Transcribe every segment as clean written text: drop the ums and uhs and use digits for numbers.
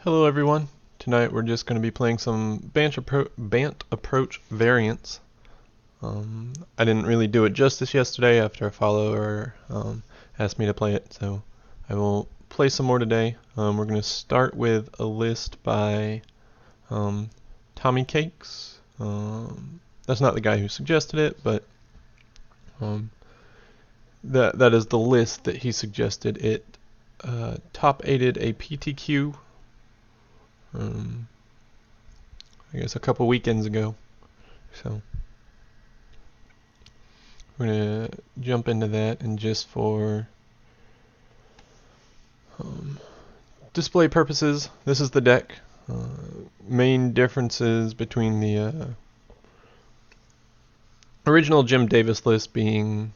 Hello everyone. Tonight we're just going to be playing some Bant Approach variants. I didn't really do it justice yesterday after a follower asked me to play it, so I will play some more today. We're going to start with a list by TommyCakes. That's not the guy who suggested it, but that is the list that he suggested. It top 8'd a PTQ. I guess a couple weekends ago. So we're gonna jump into that, and just for display purposes, this is the deck. Main differences between the original Jim Davis list being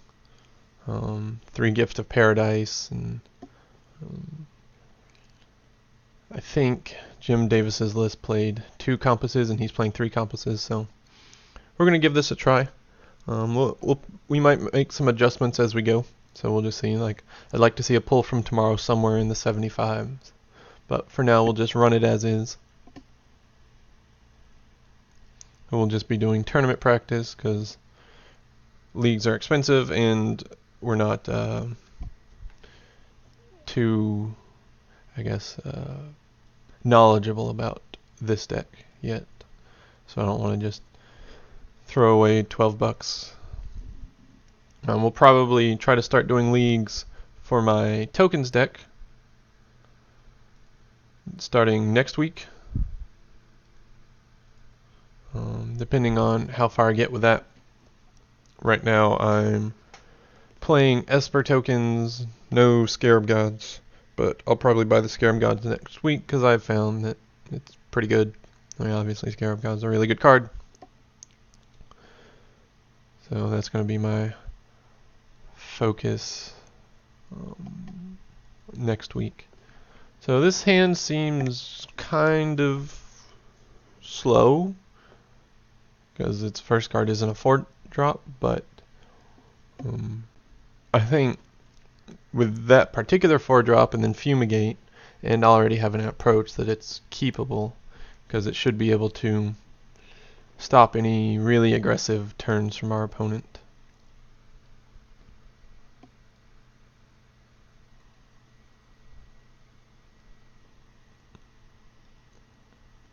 3 Gift of Paradise, and I think Jim Davis's list played 2 compasses and he's playing 3 compasses, so we're going to give this a try. We might make some adjustments as we go, so we'll just see. I'd like to see a pull from tomorrow somewhere in the 75s, but for now we'll just run it as is. We'll just be doing tournament practice because leagues are expensive and we're not too, I guess, knowledgeable about this deck yet, so I don't want to just throw away 12 bucks. We'll probably try to start doing leagues for my tokens deck starting next week, depending on how far I get with that. Right now I'm playing Esper tokens, no Scarab Gods, but I'll probably buy the Scarab Gods next week because I've found that it's pretty good. I mean, obviously Scarab Gods are a really good card, so that's going to be my focus next week. So this hand seems kind of slow because its first card isn't a 4-drop, but I think with that particular 4-drop and then Fumigate and already have an approach that it's keepable, because it should be able to stop any really aggressive turns from our opponent.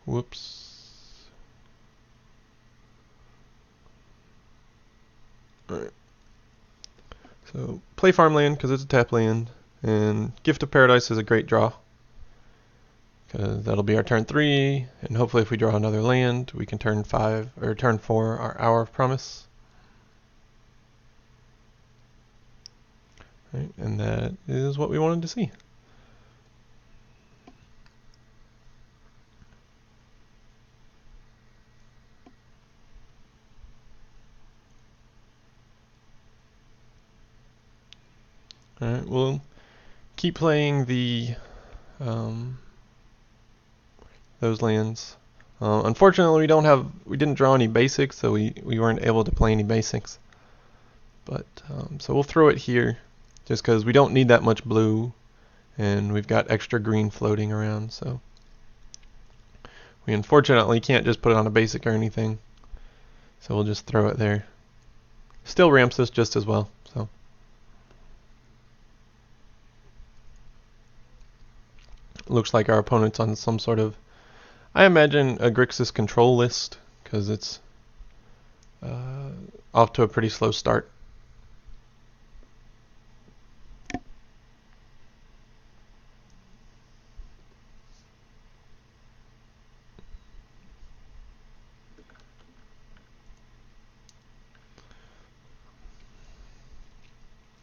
Whoops. Alright. So play Farmland because it's a tap land, and Gift of Paradise is a great draw because that'll be our turn 3, and hopefully if we draw another land we can turn 5 or turn 4 our Hour of Promise. Right, and that is what we wanted to see. Alright, we'll keep playing the those lands. Unfortunately, we didn't draw any basics, so we weren't able to play any basics. But so we'll throw it here, just because we don't need that much blue, and we've got extra green floating around. So we unfortunately can't just put it on a basic or anything. So we'll just throw it there. Still ramps us just as well. So looks like our opponent's on some sort of, I imagine, a Grixis control list, because it's off to a pretty slow start.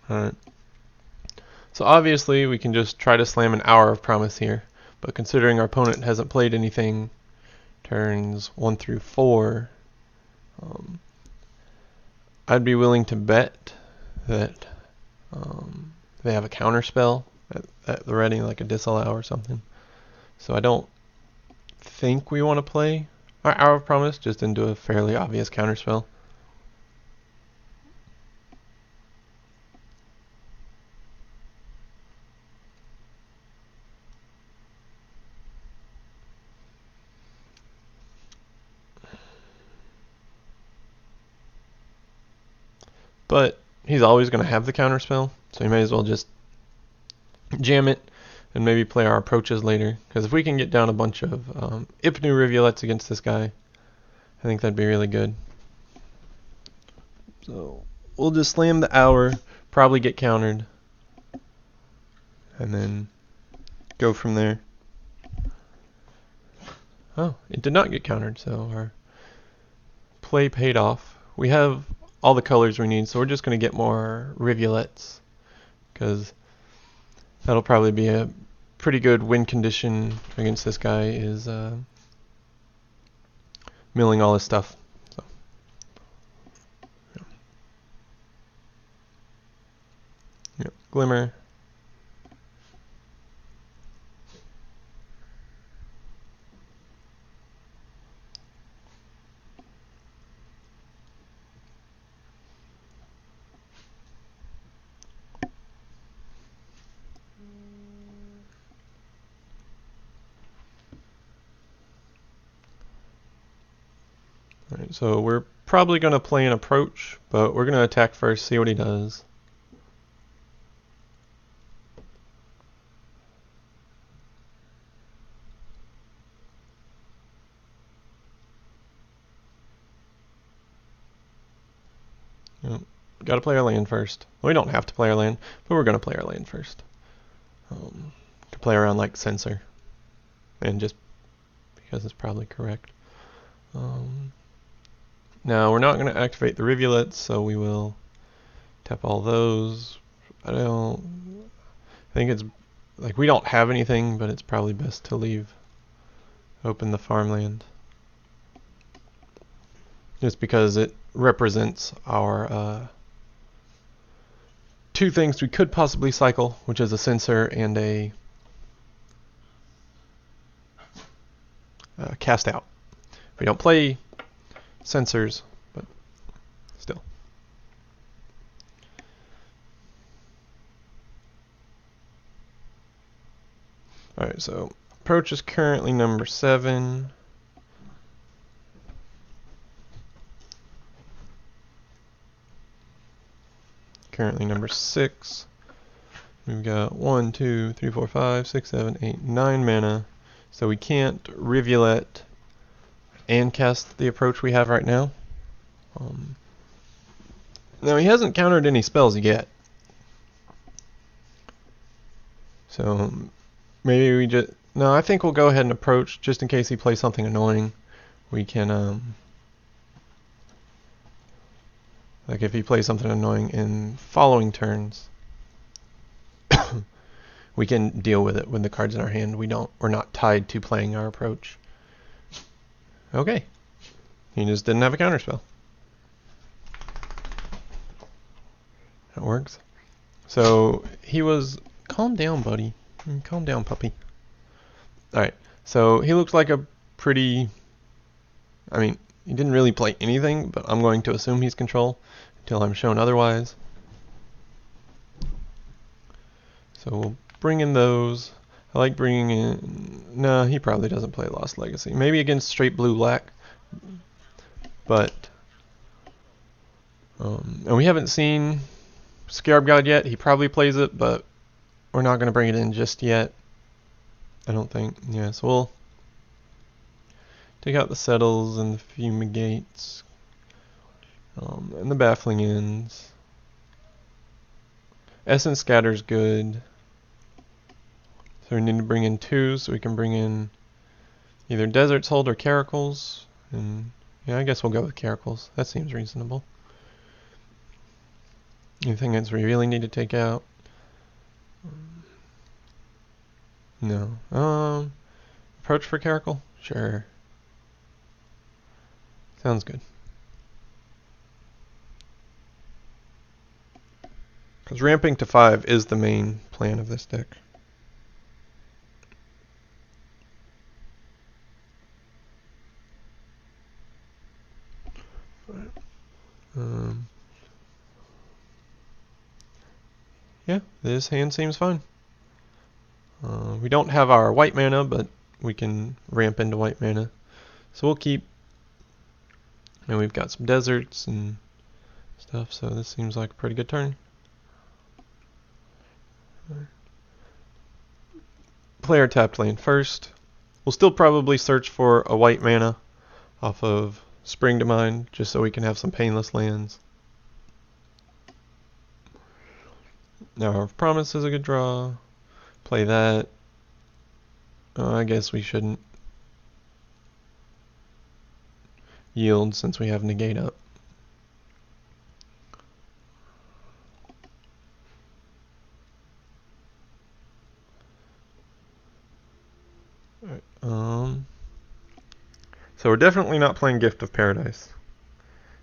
Alright. So obviously we can just try to slam an Hour of Promise here, but considering our opponent hasn't played anything turns 1 through 4, I'd be willing to bet that they have a counter spell at the ready, like a disallow or something. So I don't think we want to play our Hour of Promise just into a fairly obvious counter spell. but he's always going to have the counter spell, so he may as well just jam it and maybe play our approaches later. Because if we can get down a bunch of Ipnu Rivulets against this guy, I think that'd be really good. So we'll just slam the Hour, probably get countered, and then go from there. Oh, it did not get countered, so our play paid off. We have all the colors we need, so we're just going to get more Rivulets, because that'll probably be a pretty good win condition against this guy, is milling all his stuff. So, yeah. Glimmer. Alright, so we're probably going to play an approach, but we're going to attack first, see what he does. Yep. Got to play our land first. Well, we don't have to play our land, but we're going to play our land first. To play around like Censor, and just because it's probably correct. Now we're not going to activate the Rivulets, so we will tap all those. I think it's like we don't have anything, but it's probably best to leave open the farmland, just because it represents our two things we could possibly cycle, which is a Censor and a Cast Out. We don't play Censors, but still. Alright, so approach is currently number 7. Currently number 6. We've got 1, 2, 3, 4, 5, 6, 7, 8, 9 mana. So we can't Rivulet and cast the approach we have right now. Now he hasn't countered any spells yet. So maybe we just... No, I think we'll go ahead and approach just in case he plays something annoying. We can... like if he plays something annoying in following turns, we can deal with it with the cards in our hand. We're not tied to playing our approach. Okay. He just didn't have a counterspell. That works. So he was... Calm down, buddy. Calm down, puppy. Alright. So he looks like a pretty... I mean, he didn't really play anything, but I'm going to assume he's control until I'm shown otherwise. So we'll bring in those. I like bringing in... No, he probably doesn't play Lost Legacy. Maybe against straight blue-black. But... and we haven't seen Scarab God yet. He probably plays it, but we're not going to bring it in just yet. I don't think. Yeah, so we'll take out the Settles and the Fumigates. And the Baffling Ends. Essence Scatter's good. So we need to bring in 2, so we can bring in either Desert's Hold or Caracals. And yeah, I guess we'll go with Caracals. That seems reasonable. Anything else we really need to take out? No. Approach for Caracal? Sure. Sounds good. Because ramping to 5 is the main plan of this deck. Yeah, this hand seems fine. We don't have our white mana, but we can ramp into white mana. So we'll keep. And we've got some deserts and stuff, so this seems like a pretty good turn. Play our tapped land first. We'll still probably search for a white mana off of Spring to Mind, just so we can have some painless lands. Now our Promise is a good draw. Play that. I guess we shouldn't yield since we have negate up. Alright, so we're definitely not playing Gift of Paradise,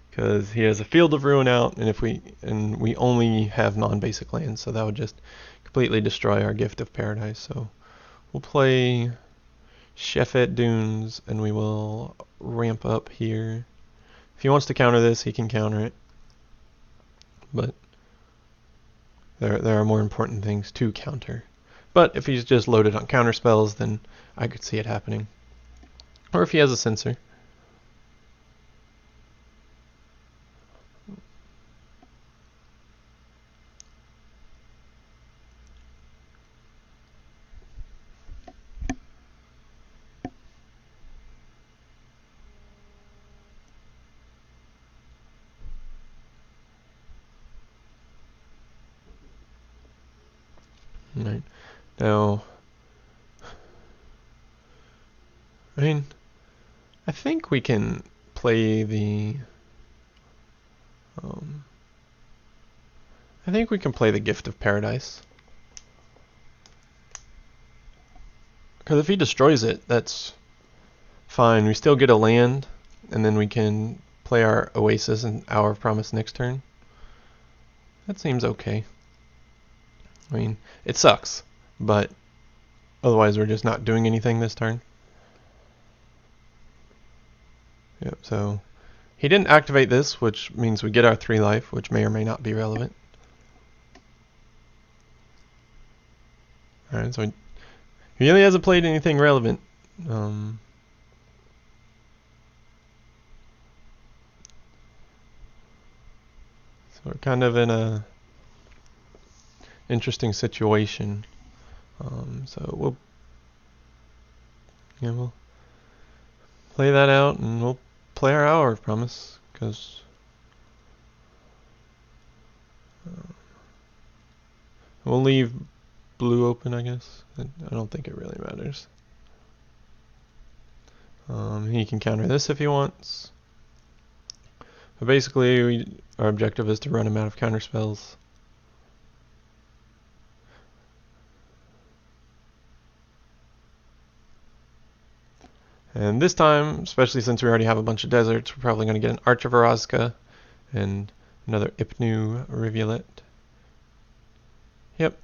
because he has a Field of Ruin out, and we only have non-basic lands, so that would just completely destroy our Gift of Paradise. So we'll play Shefet Dunes, and we will ramp up here. If he wants to counter this, he can counter it, but there are more important things to counter. But if he's just loaded on counter spells, then I could see it happening. Or if he has a Censor. Right. Now, I think we can play the Gift of Paradise. Because if he destroys it, that's fine. We still get a land, and then we can play our Oasis and Hour of Promise next turn. That seems okay. It sucks, but otherwise we're just not doing anything this turn. Yep, so he didn't activate this, which means we get our 3 life, which may or may not be relevant. Alright, so he really hasn't played anything relevant. So we're kind of in a interesting situation. So we'll play that out, and we'll play our Hour of Promise, because we'll leave blue open, I guess. I don't think it really matters. He can counter this if he wants. But basically, our objective is to run him out of counter spells. And this time, especially since we already have a bunch of deserts, we're probably going to get an Arch of Orazca and another Ipnu Rivulet. Yep.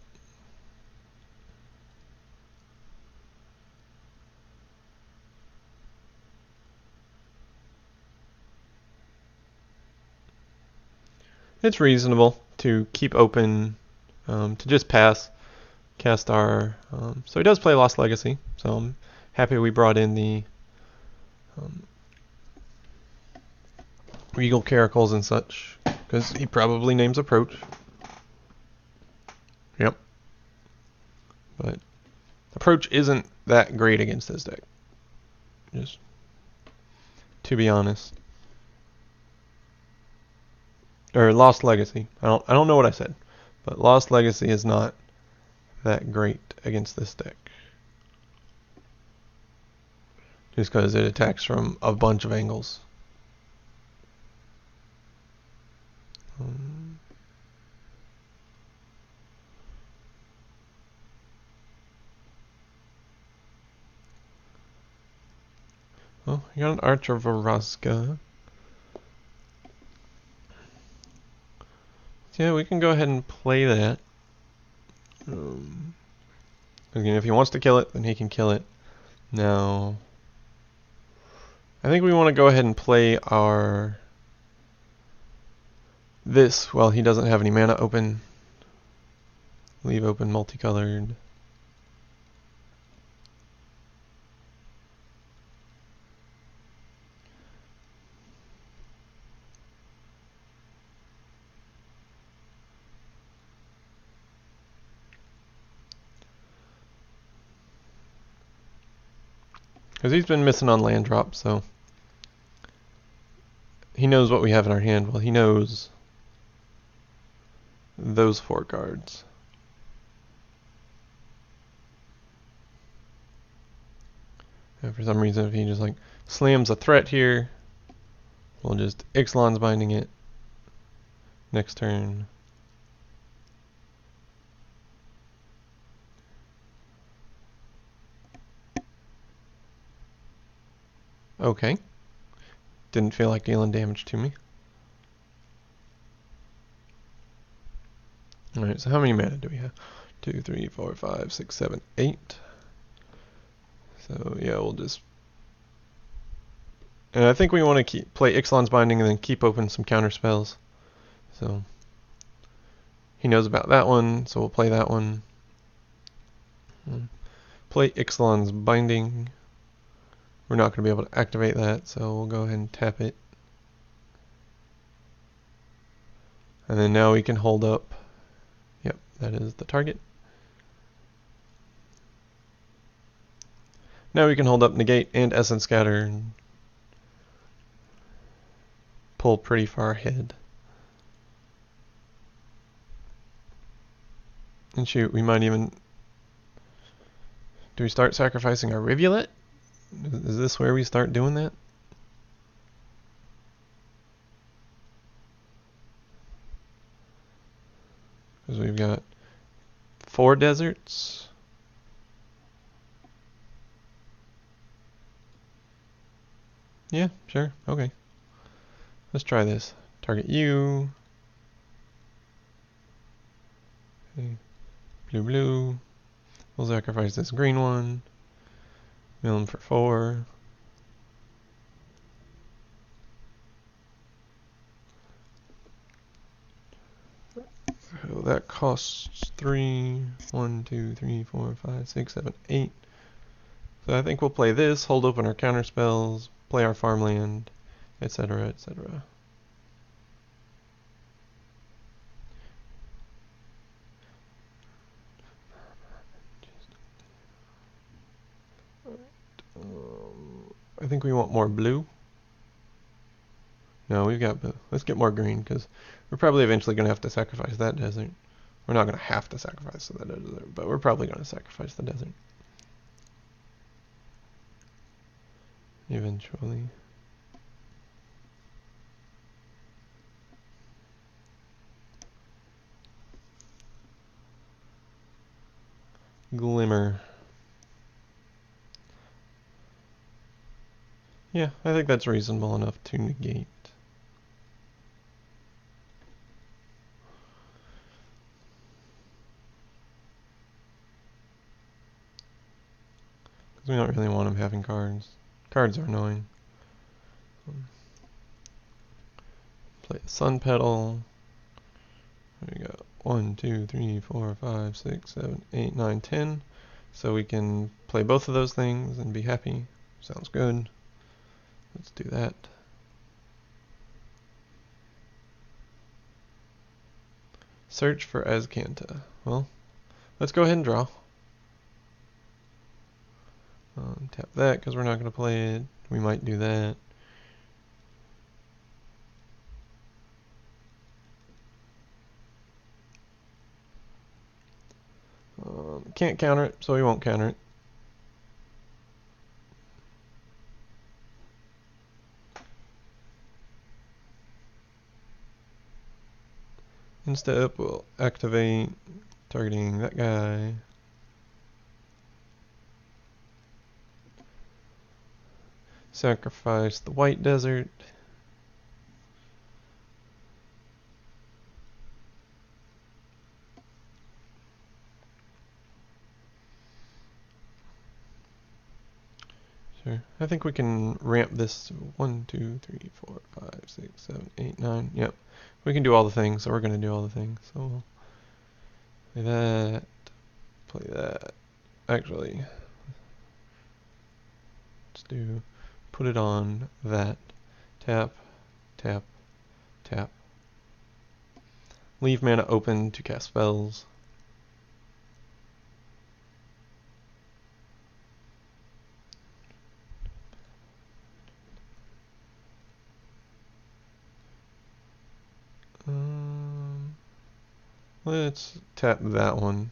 It's reasonable to keep open, to just cast our... so he does play Lost Legacy, so I'm happy we brought in the Regal Caracals and such, because he probably names Approach. Yep. But Approach isn't that great against this deck, just to be honest. Or Lost Legacy. I don't know what I said, but Lost Legacy is not that great against this deck, just because it attacks from a bunch of angles. Well, you got an Arch of Orazca. Yeah, we can go ahead and play that. Again, if he wants to kill it, then he can kill it. Now, I think we want to go ahead and play our this while he doesn't have any mana open. Leave open multicolored. Because he's been missing on land drops, so he knows what we have in our hand. Well, he knows those 4 cards. And for some reason, if he just like slams a threat here, we'll just Ixalan's binding it next turn. Okay. Didn't feel like dealing damage to me. Alright, so how many mana do we have? 2, 3, 4, 5, 6, 7, 8. So yeah, we'll just... And I think we want to play Ixalan's Binding and then keep open some counter spells. So he knows about that one, so we'll play that one. Play Ixalan's Binding. We're not going to be able to activate that, so we'll go ahead and tap it. And then now we can hold up. Yep, that is the target. Now we can hold up Negate and Essence Scatter and pull pretty far ahead. And shoot, we might even... Do we start sacrificing our Rivulet? Is this where we start doing that? Because we've got 4 deserts. Yeah, sure, okay. Let's try this. Target you. Okay. Blue, blue. We'll sacrifice this green one. Mill him for 4. So that costs 3. 1, 2, 3, 4, 5, 6, 7, 8. So I think we'll play this, hold open our counter spells, play our farmland, etc., etc. I think we want more blue. No, we've got blue. Let's get more green, because we're probably eventually going to have to sacrifice that desert. We're not going to have to sacrifice the desert, but we're probably going to sacrifice the desert. Eventually. Glimmer. Yeah, I think that's reasonable enough to negate. Because we don't really want him having cards. Cards are annoying. Play the Sun Petal. There you go. 1, 2, 3, 4, 5, 6, 7, 8, 9, 10. So we can play both of those things and be happy. Sounds good. Let's do that. Search for Azcanta. Well, let's go ahead and draw. Tap that because we're not going to play it. We might do that. Can't counter it, so we won't counter it. Instead, we'll activate targeting that guy. Sacrifice the white desert. Sure. I think we can ramp this to 1, 2, 3, 4, 5, 6, 7, 8, 9. Yep. We can do all the things, so we're going to do all the things. So we'll play that. Play that. Actually, let's do... Put it on that. Tap, tap, tap. Leave mana open to cast spells. Let's tap that one.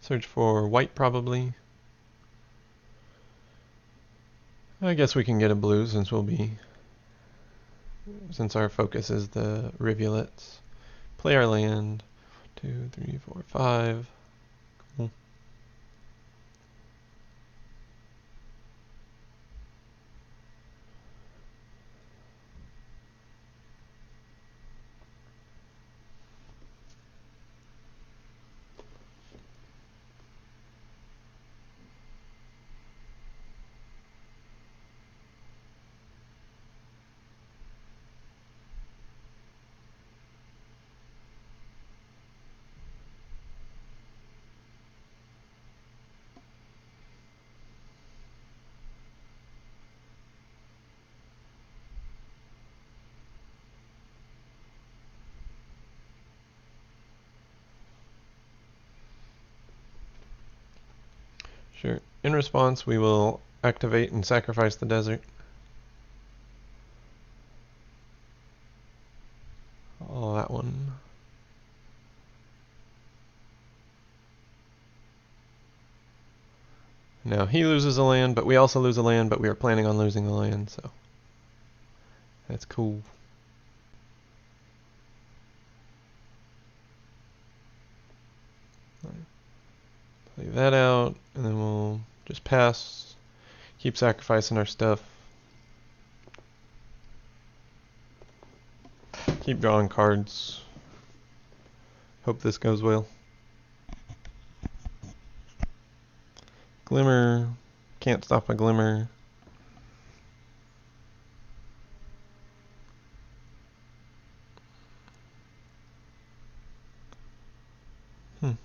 Search for white probably. I guess we can get a blue since our focus is the rivulets. Play our land. 2, 3, 4, 5. Cool. Sure. In response, we will activate and sacrifice the desert. Oh, that one. Now he loses a land, but we also lose a land, but we are planning on losing the land, so that's cool. Play that out, and then we'll just pass, keep sacrificing our stuff. Keep drawing cards. Hope this goes well. Glimmer. Can't stop a glimmer.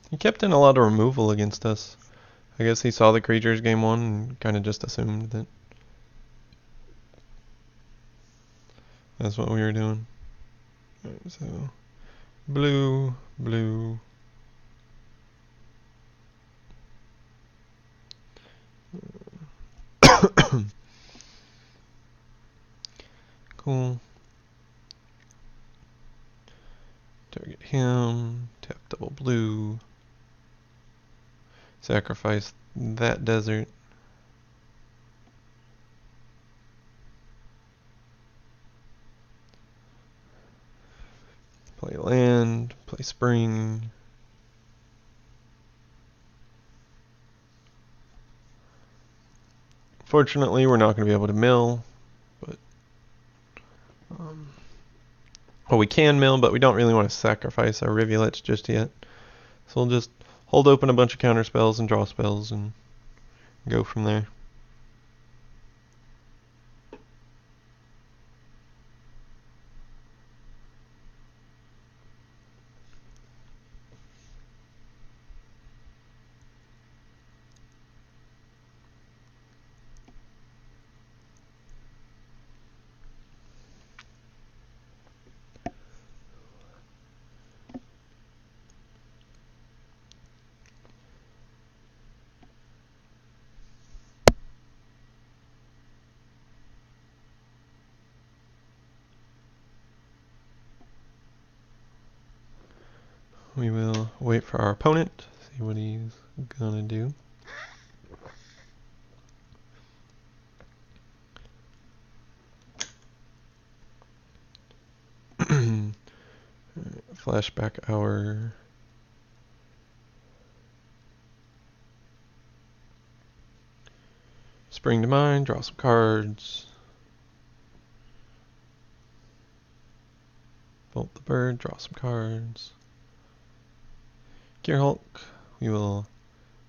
He kept in a lot of removal against us. I guess he saw the creatures game 1 and kind of just assumed that that's what we were doing. Alright, so blue, blue. Cool. Target him. Tap double blue. Sacrifice that desert. Play land. Play spring. Fortunately, we're not going to be able to mill, but well, we can mill, but we don't really want to sacrifice our rivulets just yet. So we'll just hold open a bunch of counter spells and draw spells and go from there. We will wait for our opponent, see what he's gonna do. Flashback our spring to mind, draw some cards. Bolt the bird, draw some cards. Gear Hulk, we will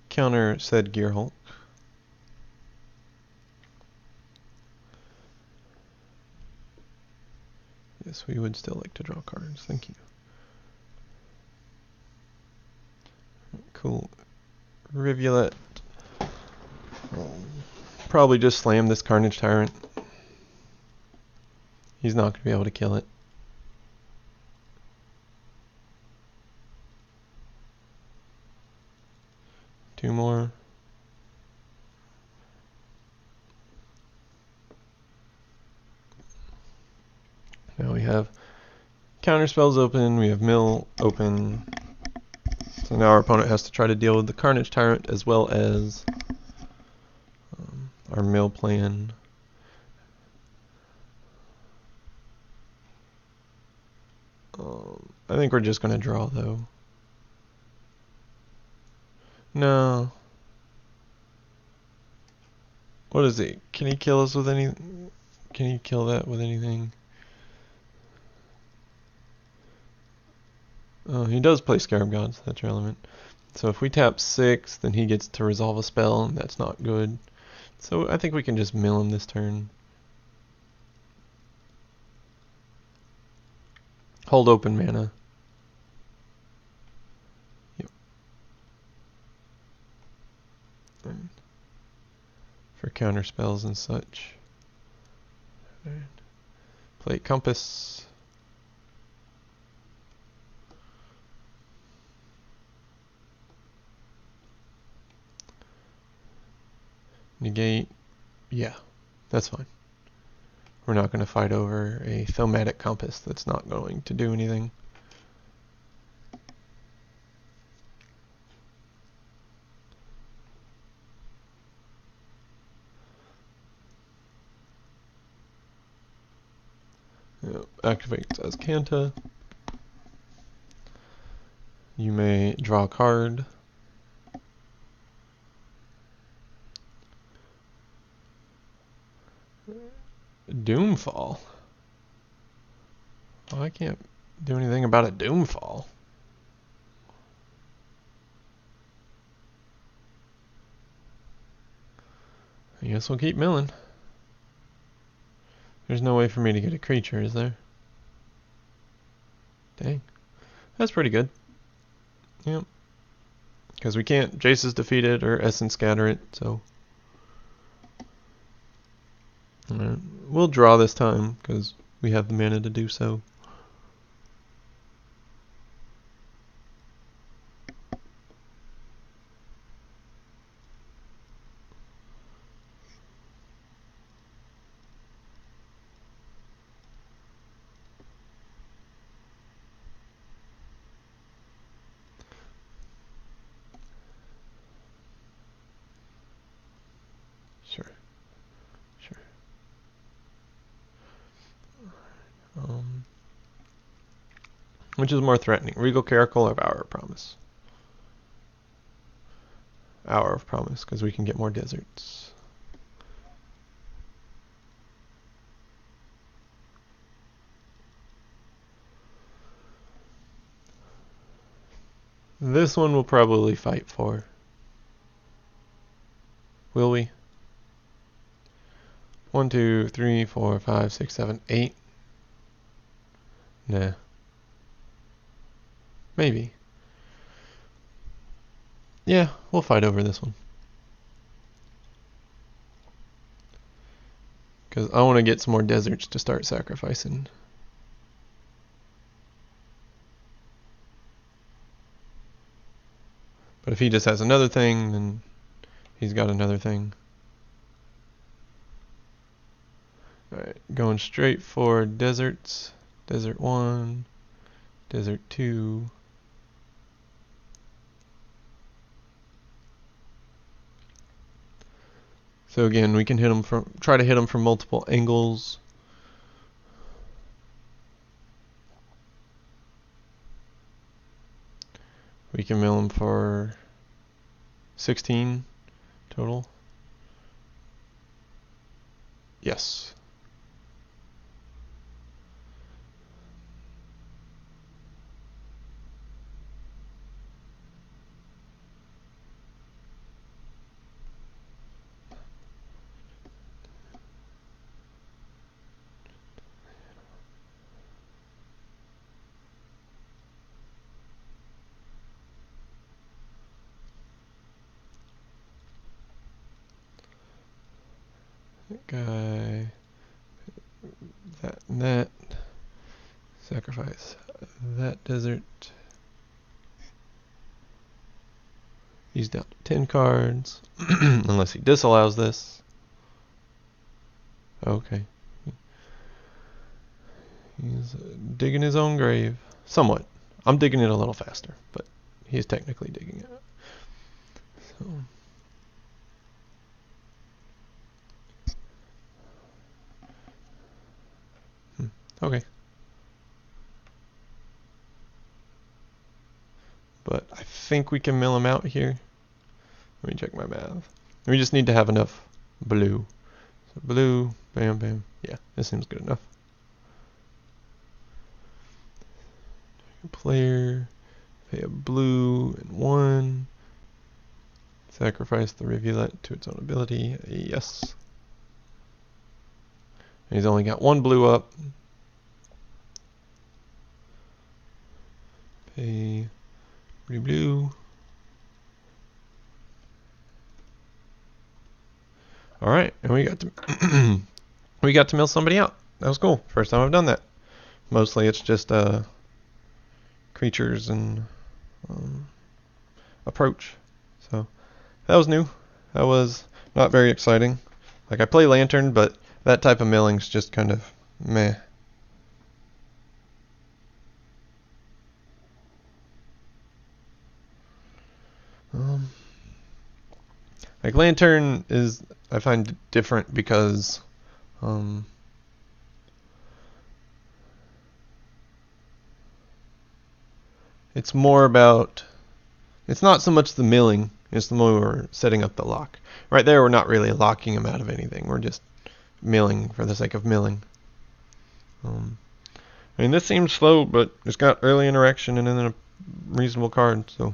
counter said Gear Hulk. Yes, we would still like to draw cards, thank you. Cool. Rivulet. Probably just slam this Carnage Tyrant. He's not going to be able to kill it. Two more. Now we have counter spells open, we have mill open. So now our opponent has to try to deal with the Carnage Tyrant as well as our mill plan. I think we're just going to draw though. No. What is it? Can he kill us with any? Can he kill that with anything? Oh, he does play Scarab Gods. That's relevant. So if we tap 6, then he gets to resolve a spell, and that's not good. So I think we can just mill him this turn. Hold open mana. Yep. And for counter spells and such. And play Compass. Negate. Yeah, that's fine. We're not going to fight over a thematic compass that's not going to do anything. Activates as Kanta. You may draw a card. Doomfall. Oh, I can't do anything about a Doomfall. I guess we'll keep milling. There's no way for me to get a creature, is there? Dang. That's pretty good. Yep. Because we can't Jace is defeated or Essence Scatter it, so. Alright. We'll draw this time, because we have the mana to do so. Sure. Which is more threatening, Regal Caracal or Hour of Promise? Hour of Promise, because we can get more deserts. This one we'll probably fight for. Will we? 1, 2, 3, 4, 5, 6, 7, 8. Nah. Maybe. Yeah, we'll fight over this one. Because I want to get some more deserts to start sacrificing. But if he just has another thing, then he's got another thing. Alright, going straight for deserts. Desert 1, Desert 2. So again, we can hit him from, try to hit him from multiple angles. We can mill him for 16 total. Yes. That guy, that and that, sacrifice that desert. He's down to 10 cards, unless he disallows this. Okay. He's digging his own grave. Somewhat. I'm digging it a little faster, but he's technically digging it. So. Okay. But I think we can mill him out here. Let me check my math. We just need to have enough blue. So blue, bam, bam. Yeah, this seems good enough. Player, pay a blue and 1. Sacrifice the rivulet to its own ability. Yes. And he's only got 1 blue up. Pay blue. All right, and we got to we got to mill somebody out. That was cool. First time I've done that. Mostly it's just creatures and approach. So that was new. That was not very exciting. Like I play Lantern, but that type of milling's just kind of meh. Like Lantern is, I find different because it's more about, it's not so much the milling, it's the more setting up the lock. Right there we're not really locking him out of anything, we're just milling for the sake of milling. I mean this seems slow, but it's got early interaction and then a reasonable card, so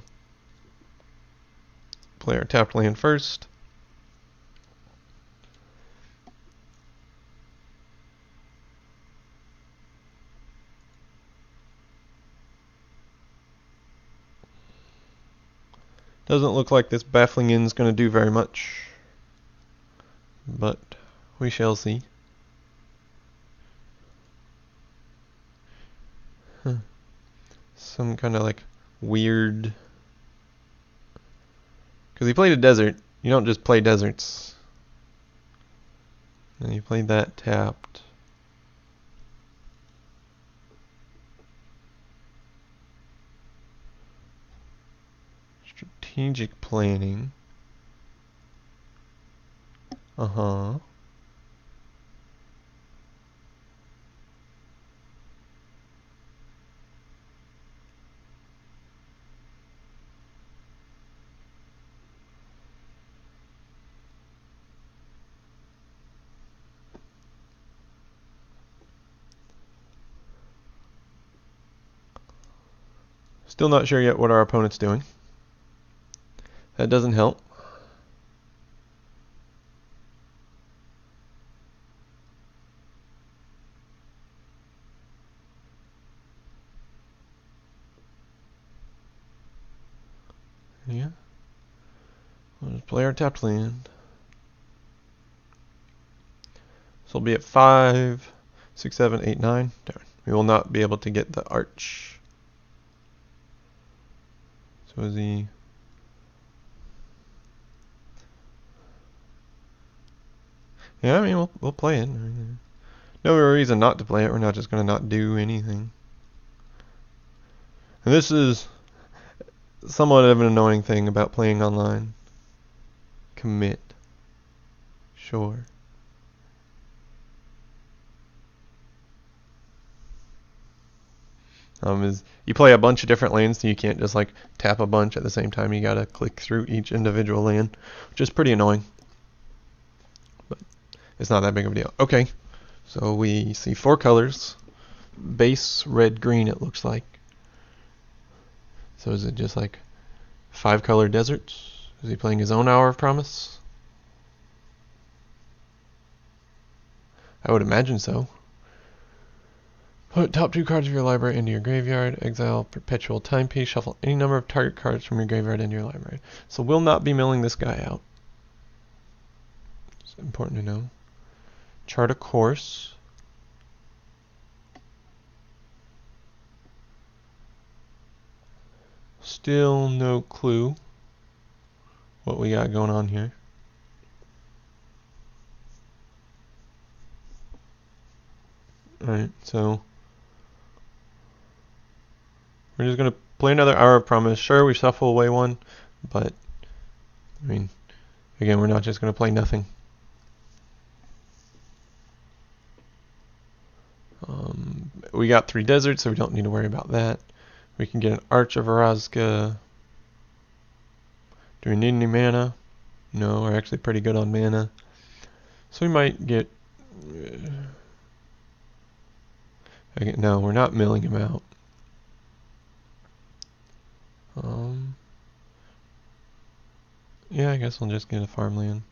play our tapped land first. Doesn't look like this Baffling Inn's going to do very much, but we shall see. Some kind of like weird, because he played a desert. You don't just play deserts. And he played that tapped. Strategic planning. Still not sure yet what our opponent's doing. That doesn't help. Yeah. We'll just play our tapped land. So we'll be at 5, 6, 7, 8, 9. Darn. We will not be able to get the arch. So is he... Yeah, I mean, we'll play it. No reason not to play it. We're not just going to not do anything. And this is somewhat of an annoying thing about playing online. Commit. Sure. Is you play a bunch of different lanes, so you can't just like tap a bunch at the same time. You gotta click through each individual lane, which is pretty annoying. But it's not that big of a deal. Okay, so we see 4 colors. Base red, green, it looks like. So is it just like 5 color deserts? Is he playing his own Hour of Promise? I would imagine so. Put top 2 cards of your library into your graveyard. Exile Perpetual Timepiece. Shuffle any number of target cards from your graveyard into your library. So we'll not be milling this guy out. It's important to know. Chart a course. Still no clue what we got going on here. Alright, so We're just gonna play another Hour of Promise. Sure, we shuffle away one, but I mean, again, we're not just gonna play nothing. We got 3 deserts, so we don't need to worry about that. We can get an Arch of Arazka. Do we need any mana? No, we're actually pretty good on mana. So we might get... no, we're not milling him out. Yeah, I guess we'll just get a farmland.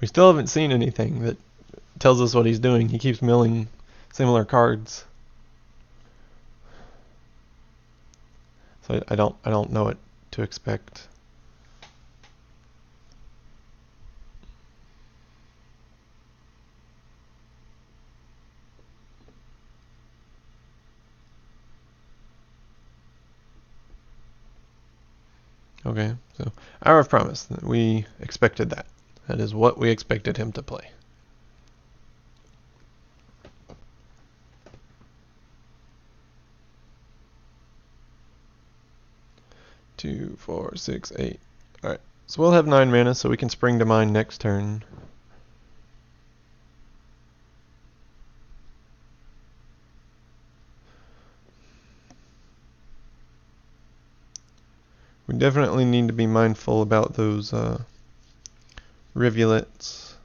We still haven't seen anything that tells us what he's doing. He keeps milling similar cards. So I don't know what to expect. Okay, so Hour of Promise. We expected that. That is what we expected him to play. 2, 4, 6, 8. Alright, so we'll have 9 mana, so we can Spring to Mind next turn. We definitely need to be mindful about those rivulets.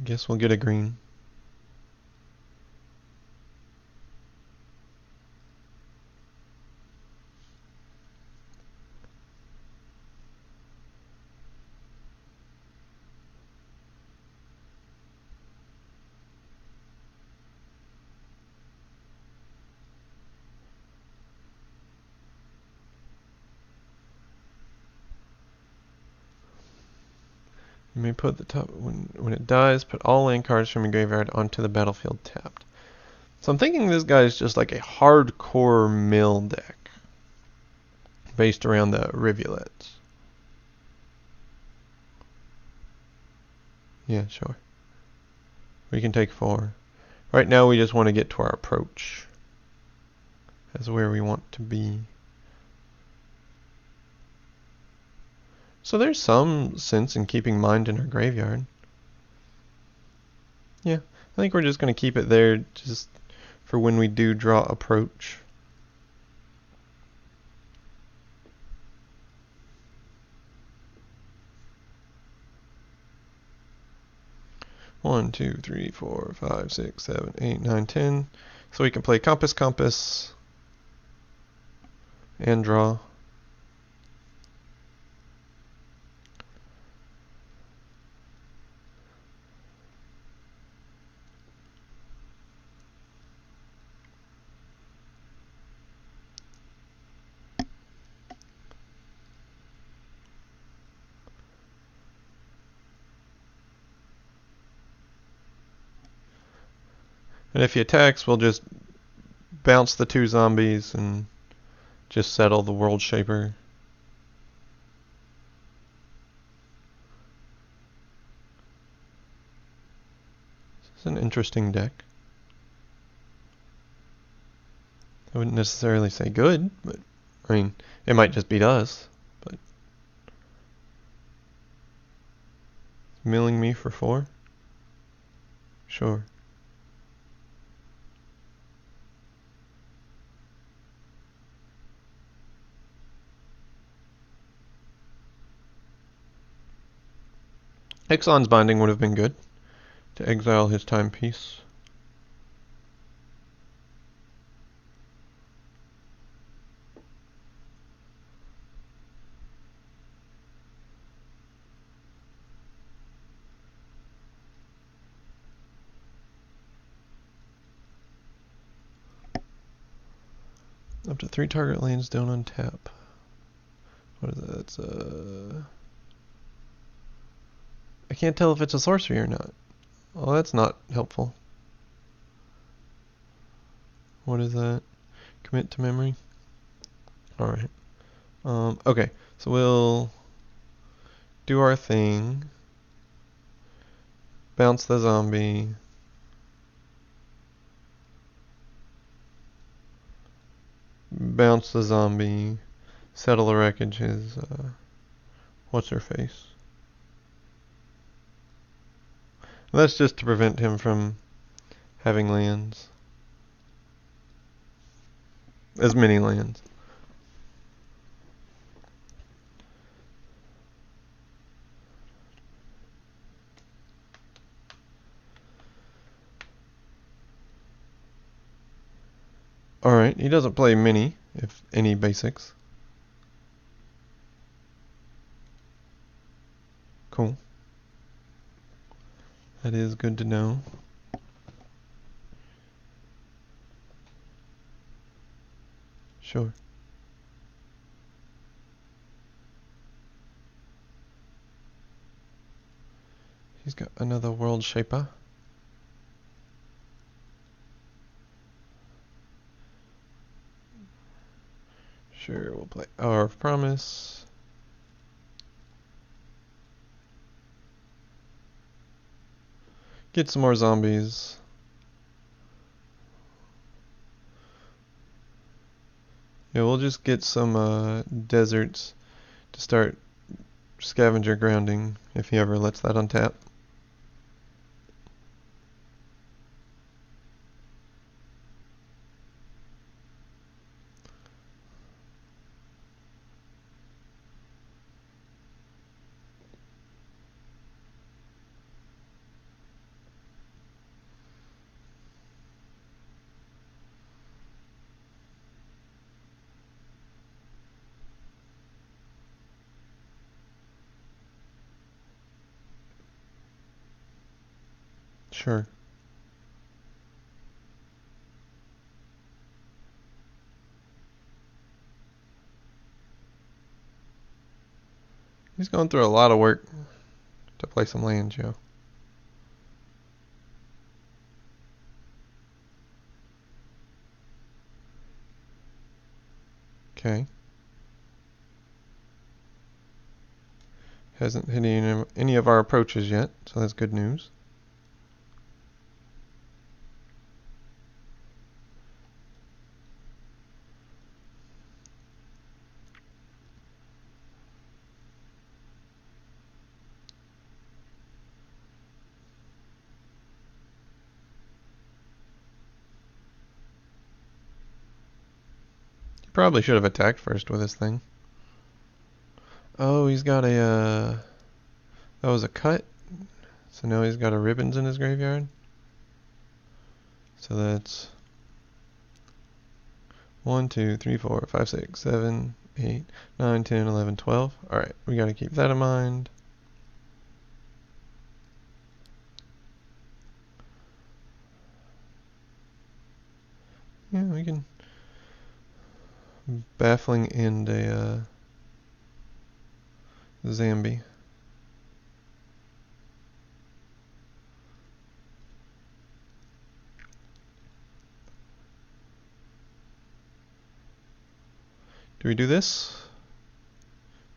Guess we'll get a green. You may put the top when it dies, put all land cards from your graveyard onto the battlefield tapped. So I'm thinking this guy is just like a hardcore mill deck based around the rivulets. Yeah, sure. We can take 4. Right now we just want to get to our approach. That's where we want to be. So there's some sense in keeping Mind in our graveyard. Yeah, I think we're just going to keep it there just for when we do draw Approach. One, 2, 3, 4, 5, 6, 7, 8, 9, 10. So we can play Compass, and draw. And if he attacks, we'll just bounce the 2 zombies and just settle the World Shaper. This is an interesting deck. I wouldn't necessarily say good, but I mean, it might just beat us. But milling me for 4? Sure. Ixalan's Binding would have been good to exile his timepiece. Up to 3 target lands don't untap. What is that? It's I can't tell if it's a sorcery or not. Oh, that's not helpful. What is that? Commit to memory? Alright. Okay, so we'll do our thing. Bounce the zombie. Bounce the zombie. Settle the wreckage is, what's her face? That's just to prevent him from having lands. As many lands. Alright, he doesn't play many, if any, basics. Cool. That is good to know. Sure. He's got another World Shaper. Sure, we'll play Hour of Promise. Get some more zombies. Yeah, we'll just get some deserts to start scavenger grounding if he ever lets that untap. Sure. He's going through a lot of work to play some land, Joe. Okay. Hasn't hit any of our approaches yet, so that's good news. He probably should have attacked first with this thing. Oh, he's got a, that was a cut. So now he's got a ribbons in his graveyard. So that's 1, 2, 3, 4, 5, 6, 7, 8, 9, 10, 11, 12. Alright, we gotta keep that in mind. Yeah, we can. Baffling and a Zambi. Do we do this?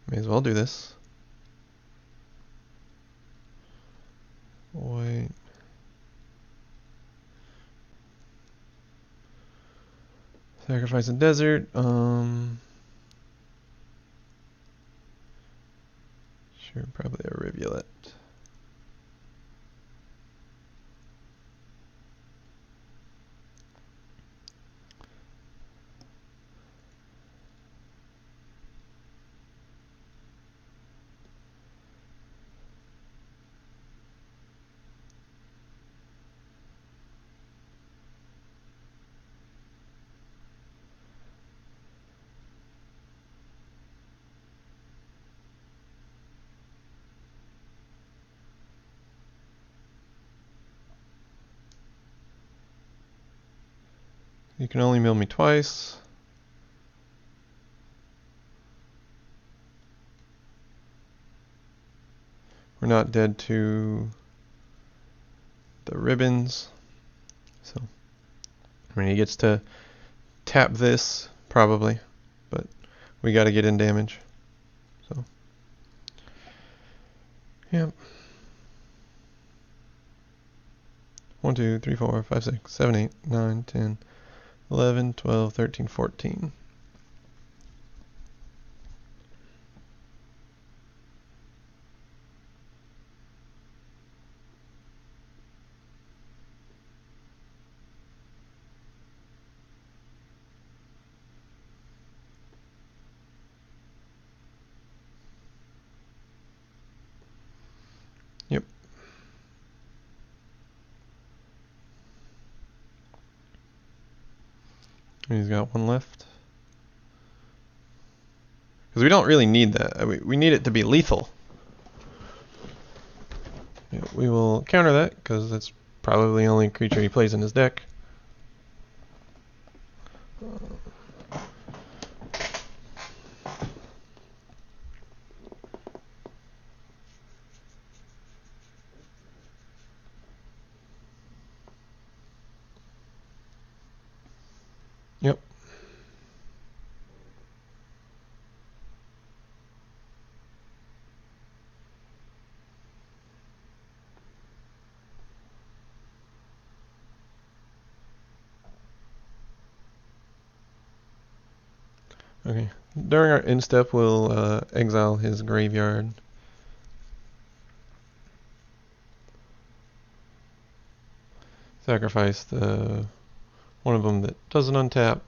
May as well do this. Wait. Sacrifice a desert. Sure, probably a rivulet. You can only mill me twice. We're not dead to the ribbons. So, I mean, he gets to tap this probably, but we got to get in damage. So, yeah. 1, 2, 3, 4, 5, 6, 7, 8, 9, 10, 11, 12, 13, 14. Yep. He's got one left. Because we don't really need that. We need it to be lethal. Yeah, we will counter that because that's probably the only creature he plays in his deck. Yep. Okay. During our end step, we'll exile his graveyard. Sacrifice the one of them that doesn't untap.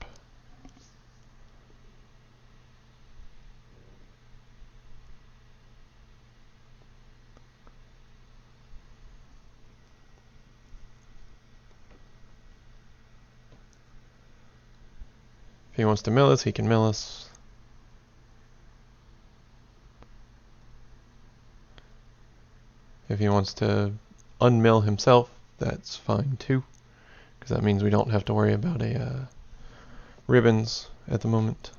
If he wants to mill us, he can mill us. If he wants to unmill himself, that's fine too, because that means we don't have to worry about a ribbons at the moment.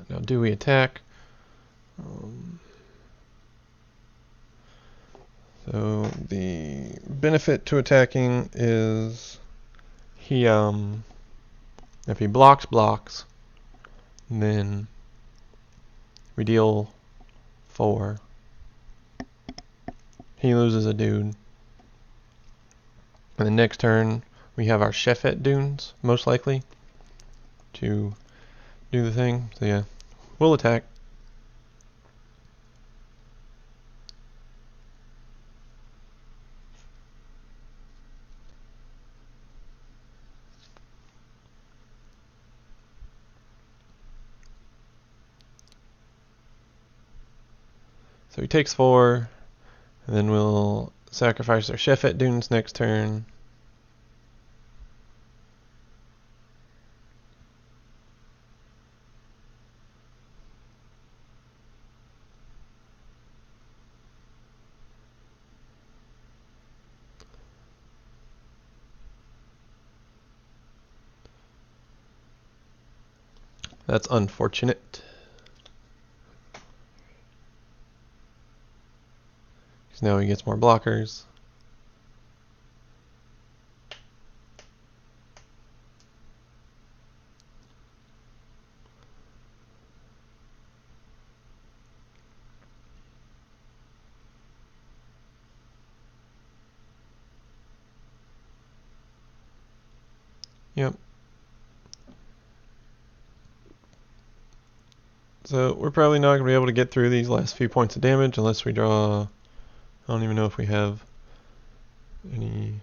Now, do we attack? So the benefit to attacking is he if he blocks, then we deal 4. He loses a dude. And the next turn we have our Shefet dunes, most likely, to do the thing. So yeah, we'll attack. So he takes 4, and then we'll sacrifice our Shefet dunes next turn. That's unfortunate. Because now he gets more blockers. Yep. So we're probably not going to be able to get through these last few points of damage unless we draw. I don't even know if we have any.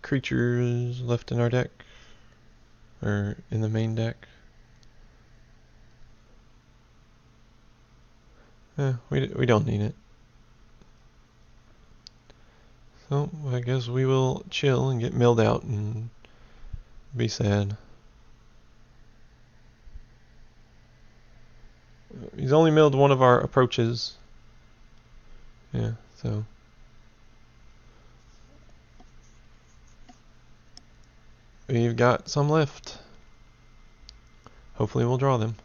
creatures left in our deck, or in the main deck. We don't need it. So I guess we will chill and get milled out and be sad. He's only milled one of our approaches. Yeah, so we've got some left. Hopefully we'll draw them.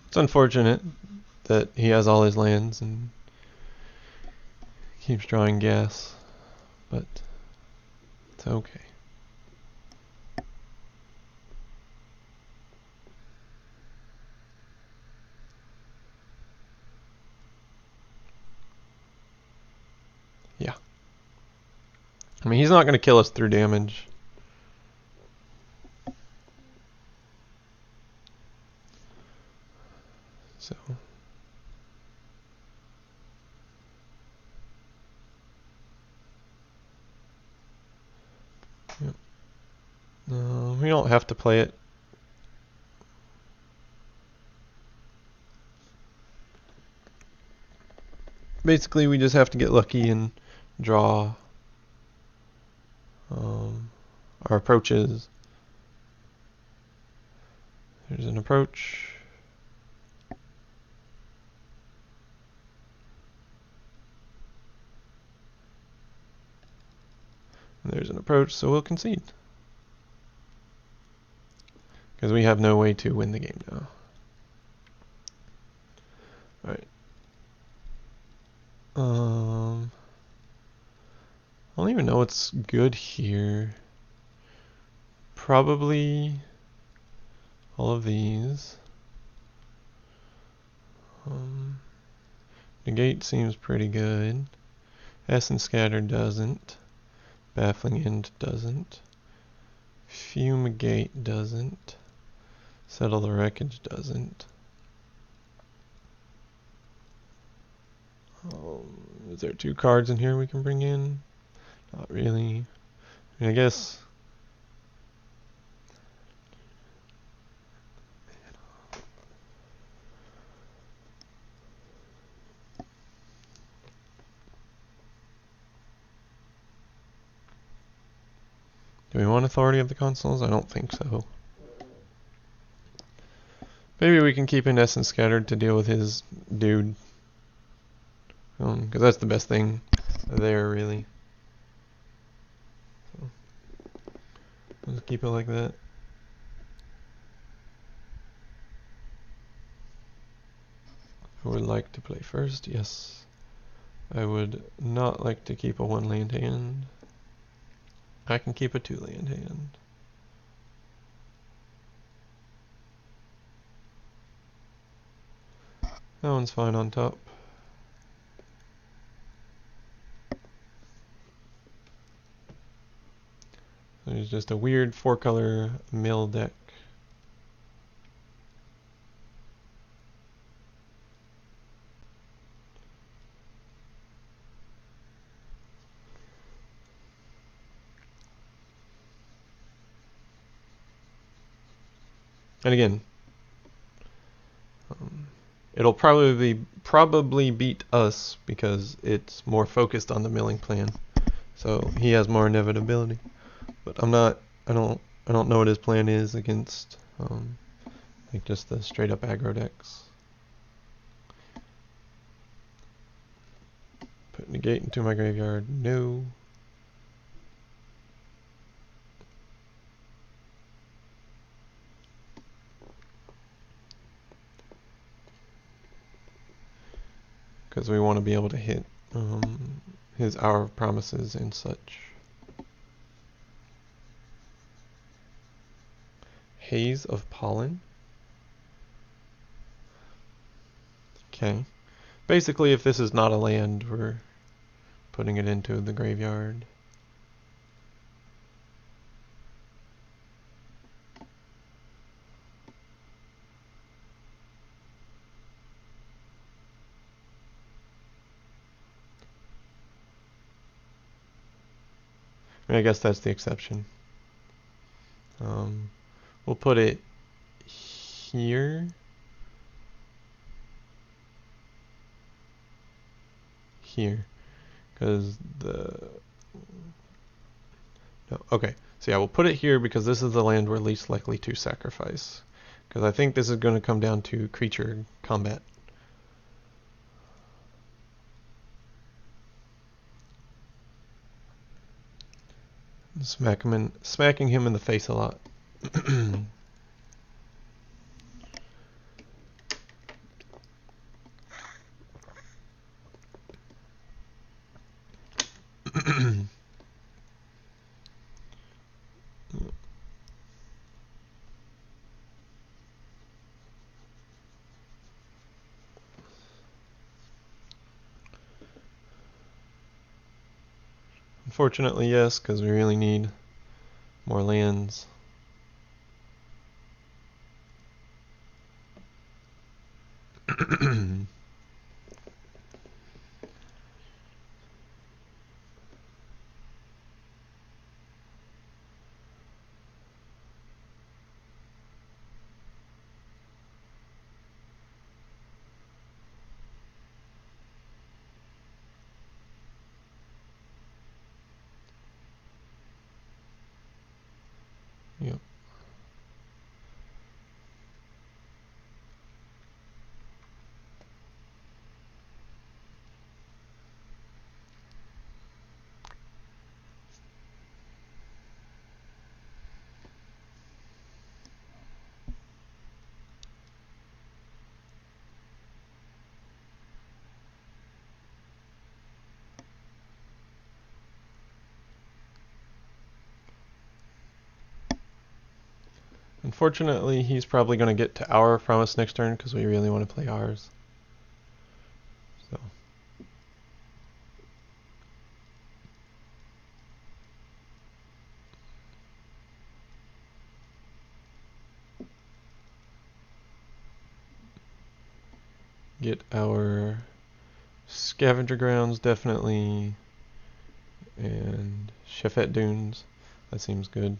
It's unfortunate that he has all his lands and keeps drawing gas, but it's okay. Yeah. I mean, he's not going to kill us through damage. So yep. We don't have to play it. Basically, we just have to get lucky and draw our approaches. There's an approach. There's an approach, so we'll concede. Because we have no way to win the game now. Alright. I don't even know what's good here. Probably all of these. Negate seems pretty good. Essence Scatter doesn't. Baffling End doesn't. Fumigate doesn't. Settle the Wreckage doesn't. Is there 2 cards in here we can bring in? Not really. I mean, I guess. Do we want Authority of the Consuls? I don't think so. Maybe we can keep in Essence Scattered to deal with his dude. Because that's the best thing there, really. So, let's keep it like that. I would like to play first, yes. I would not like to keep a 1 land hand. I can keep a 2 land hand. That one's fine on top. There's just a weird 4-color mill deck. And again, it'll probably beat us because it's more focused on the milling plan. So he has more inevitability. But I don't know what his plan is against like just the straight up aggro decks. Put Negate into my graveyard. No. Because we want to be able to hit his Hour of Promises and such. Haze of Pollen. Okay. Basically, if this is not a land, we're putting it into the graveyard. mean, I guess that's the exception. We'll put it here. Here. Because okay. So yeah, we'll put it here because this is the land we're least likely to sacrifice. Because I think this is going to come down to creature combat. Smacking him in the face a lot. Unfortunately, yes, because we really need more lands. Yep. Unfortunately, he's probably going to get to our from us next turn because we really want to play ours. So. Get our scavenger grounds definitely, and Chefette Dunes. That seems good.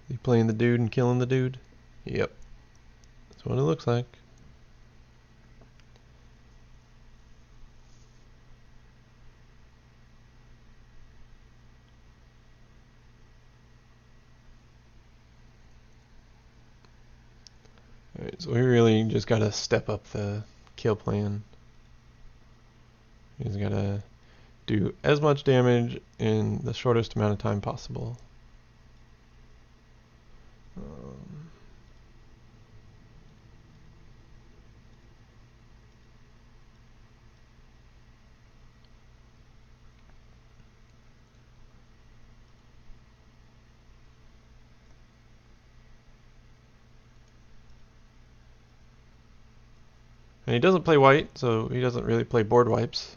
You playing the dude and killing the dude? Yep. That's what it looks like. Alright, so we really just gotta step up the kill plan. We just gotta do as much damage in the shortest amount of time possible. And he doesn't play white, so he doesn't really play board wipes.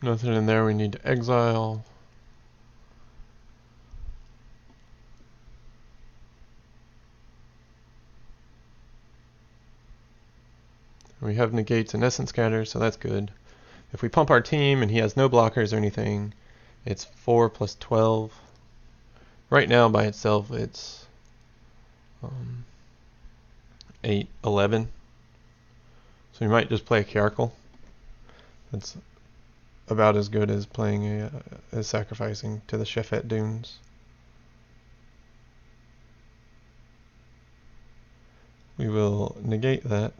Nothing in there we need to exile. We have negates and essence scatter, so that's good. If we pump our team and he has no blockers or anything, it's 4 plus 12. Right now by itself it's 8, 11. So we might just play a Caracal. That's about as good as playing as sacrificing to the Chefette Dunes. We will negate that.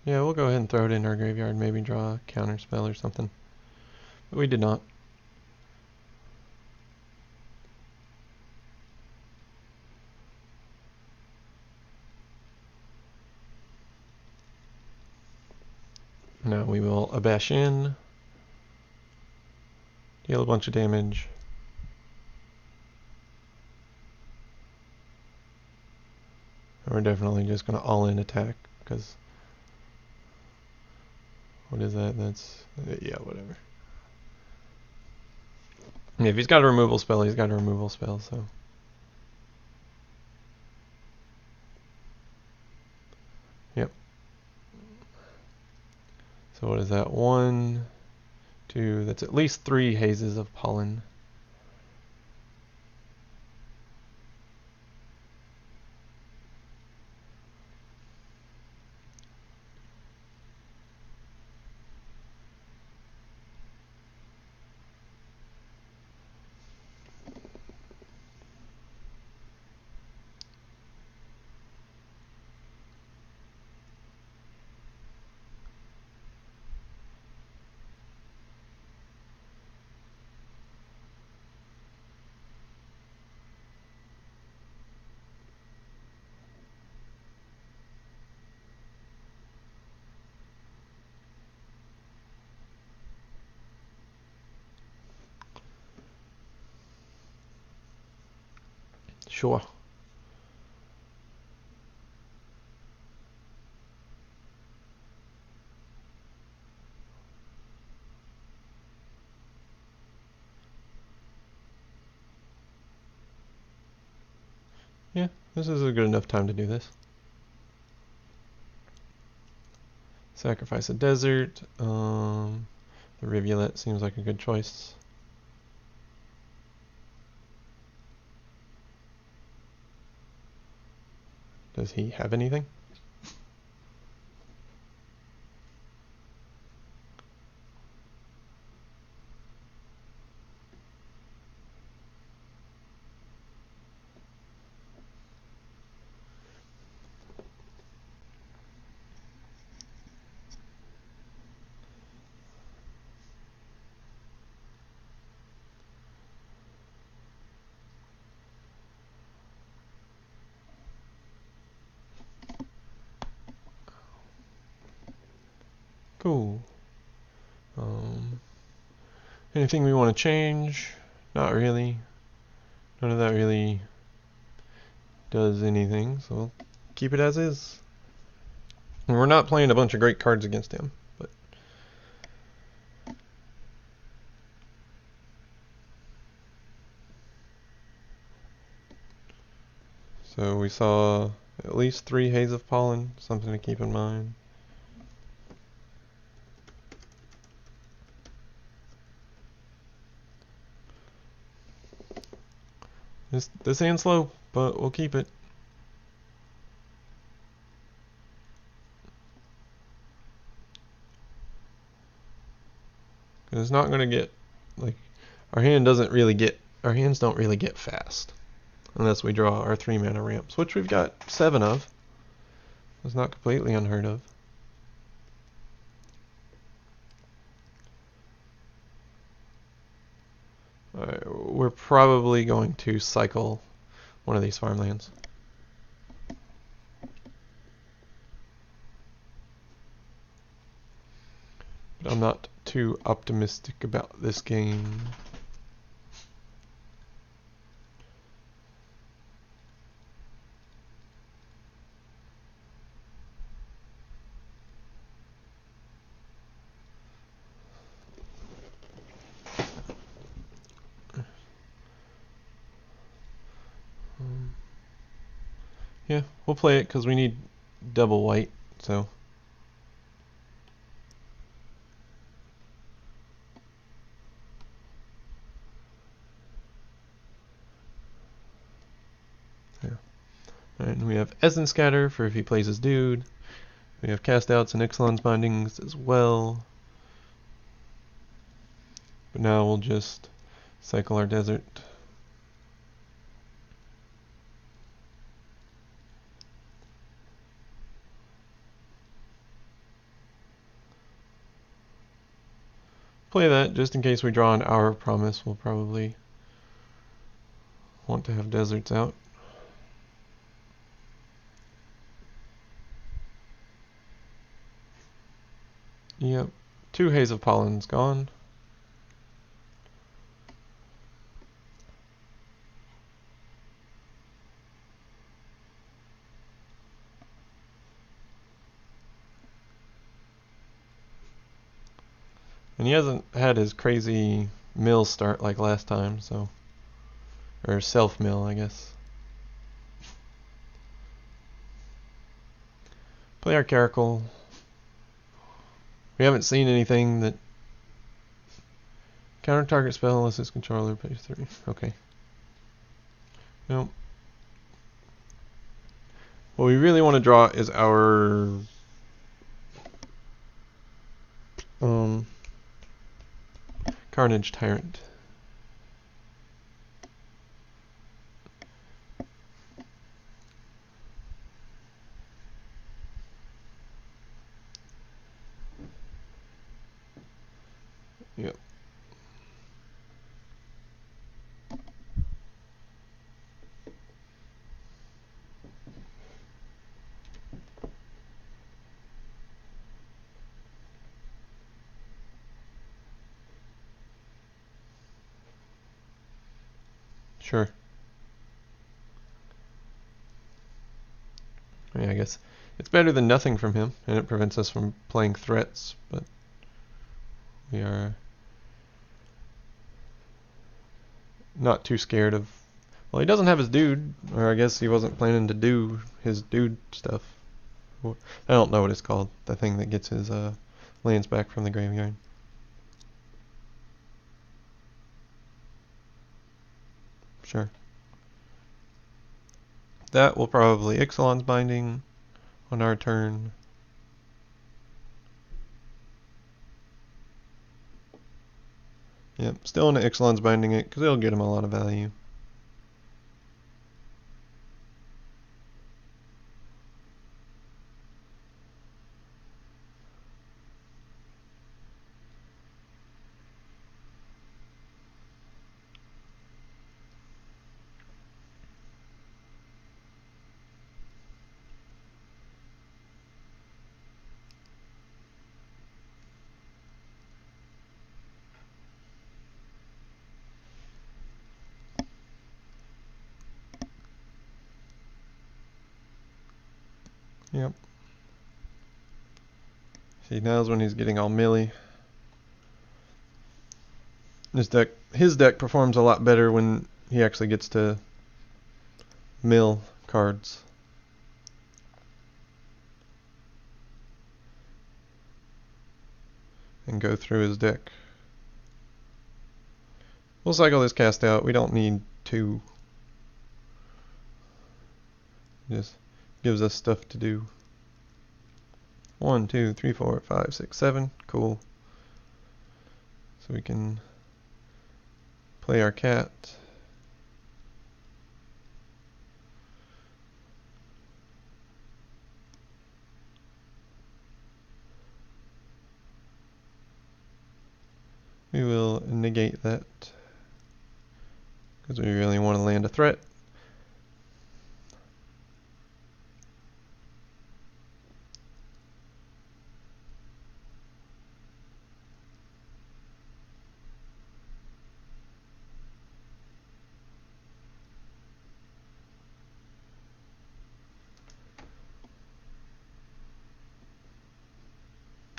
Yeah, we'll go ahead and throw it in our graveyard, maybe draw a counter spell or something. But we did not. Now we will Abash in, deal a bunch of damage. And we're definitely just going to all-in attack, because... What is that? That's... yeah, whatever. Yeah, if he's got a removal spell, he's got a removal spell, so... Yep. So what is that? 1, 2... That's at least 3 hazes of pollen. Sure. Yeah, this is a good enough time to do this. Sacrifice a desert. The rivulet seems like a good choice. Does he have anything? Cool. Anything we want to change? Not really. None of that really does anything, so we'll keep it as is. And we're not playing a bunch of great cards against him, but so we saw at least 3 Haze of Pollen, something to keep in mind. This hand's slow, but we'll keep it. It's not going to get, like, our hands don't really get fast. Unless we draw our 3 mana ramps, which we've got 7 of. It's not completely unheard of. Alright, we're probably going to cycle one of these farmlands. But I'm not too optimistic about this game. Yeah, we'll play it because we need double white, so. Yeah. And we have Essence Scatter for if he plays his dude. We have Cast Outs and Ixalan's Bindings as well. But now we'll just cycle our desert. play that just in case we draw an Hour Promise. We'll probably want to have deserts out. Yep, 2 Haze of Pollen's gone. And he hasn't had his crazy mill start like last time, so... Or self-mill, I guess. Play our Caracal. We haven't seen anything that... Counter target spell unless its controller pays 3. Okay. Nope. What we really want to draw is our... Carnage Tyrant. Yep. Sure. I mean, I guess it's better than nothing from him, and it prevents us from playing threats, but we are not too scared of... Well, he doesn't have his dude, or I guess he wasn't planning to do his dude stuff. I don't know what it's called, the thing that gets his lands back from the graveyard. Sure. That will probably Ixalan's Binding on our turn. Yep, still in the Ixalan's Binding it, because it'll get him a lot of value. Yep. See, now's when he's getting all milly. His deck performs a lot better when he actually gets to mill cards. And go through his deck. We'll cycle this cast out. We don't need 2. Just gives us stuff to do. 1, 2, 3, 4, 5, 6, 7. Cool. So we can play our cat. We will negate that because we really want to land a threat.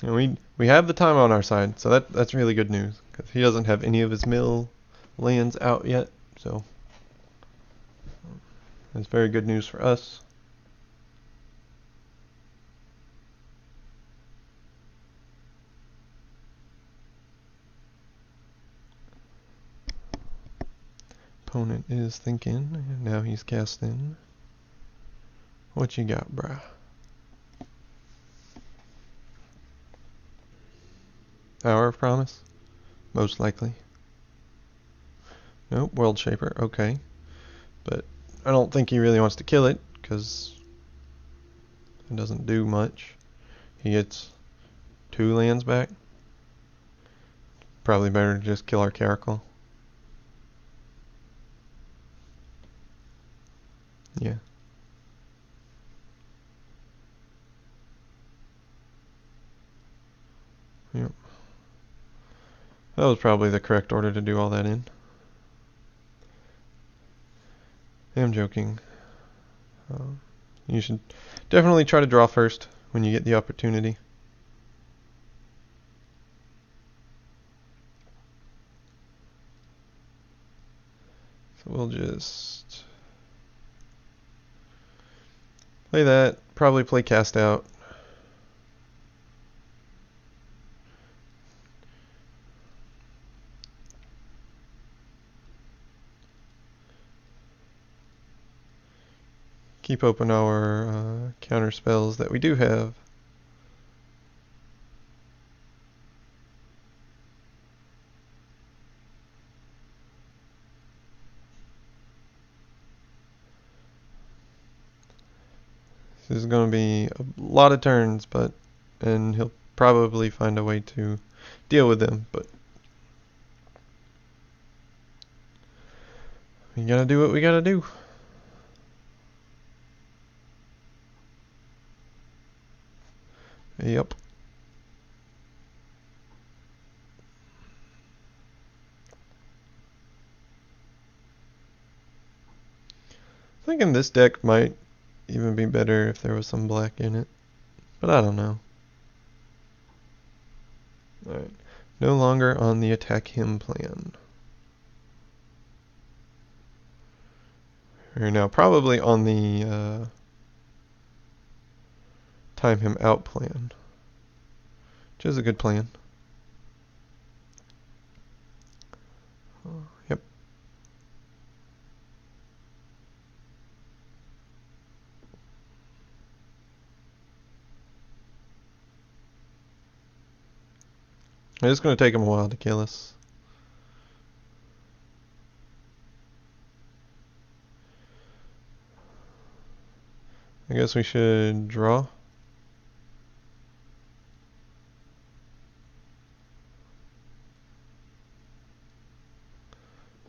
And we have the time on our side, so that's really good news, because he doesn't have any of his mill lands out yet, so that's very good news for us. Opponent is thinking, and now he's casting. What you got, bruh? Hour of Promise? Most likely. Nope, World Shaper, okay. But I don't think he really wants to kill it, because it doesn't do much. He gets 2 lands back. probably better to just kill our caracal. Yeah. Yep. That was probably the correct order to do all that in. I'm joking. You should definitely try to draw first when you get the opportunity. So we'll just play that, probably play cast out. Keep open our counter spells that we do have. This is going to be a lot of turns, and he'll probably find a way to deal with them, but we gotta do what we gotta do. Yep. Thinking this deck might even be better if there was some black in it, but I don't know. Alright, no longer on the attack him plan. We're now probably on the time him out plan, which is a good plan. Yep. It's going to take him a while to kill us. I guess we should draw.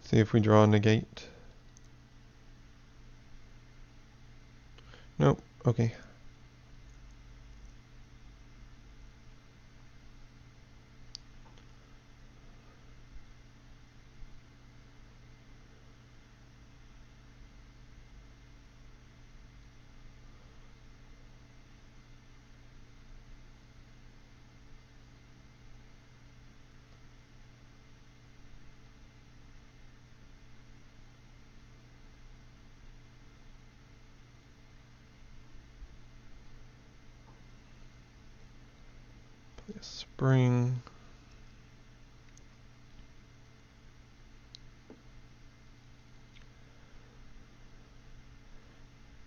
See if we draw a negate. Nope. Okay. Spring.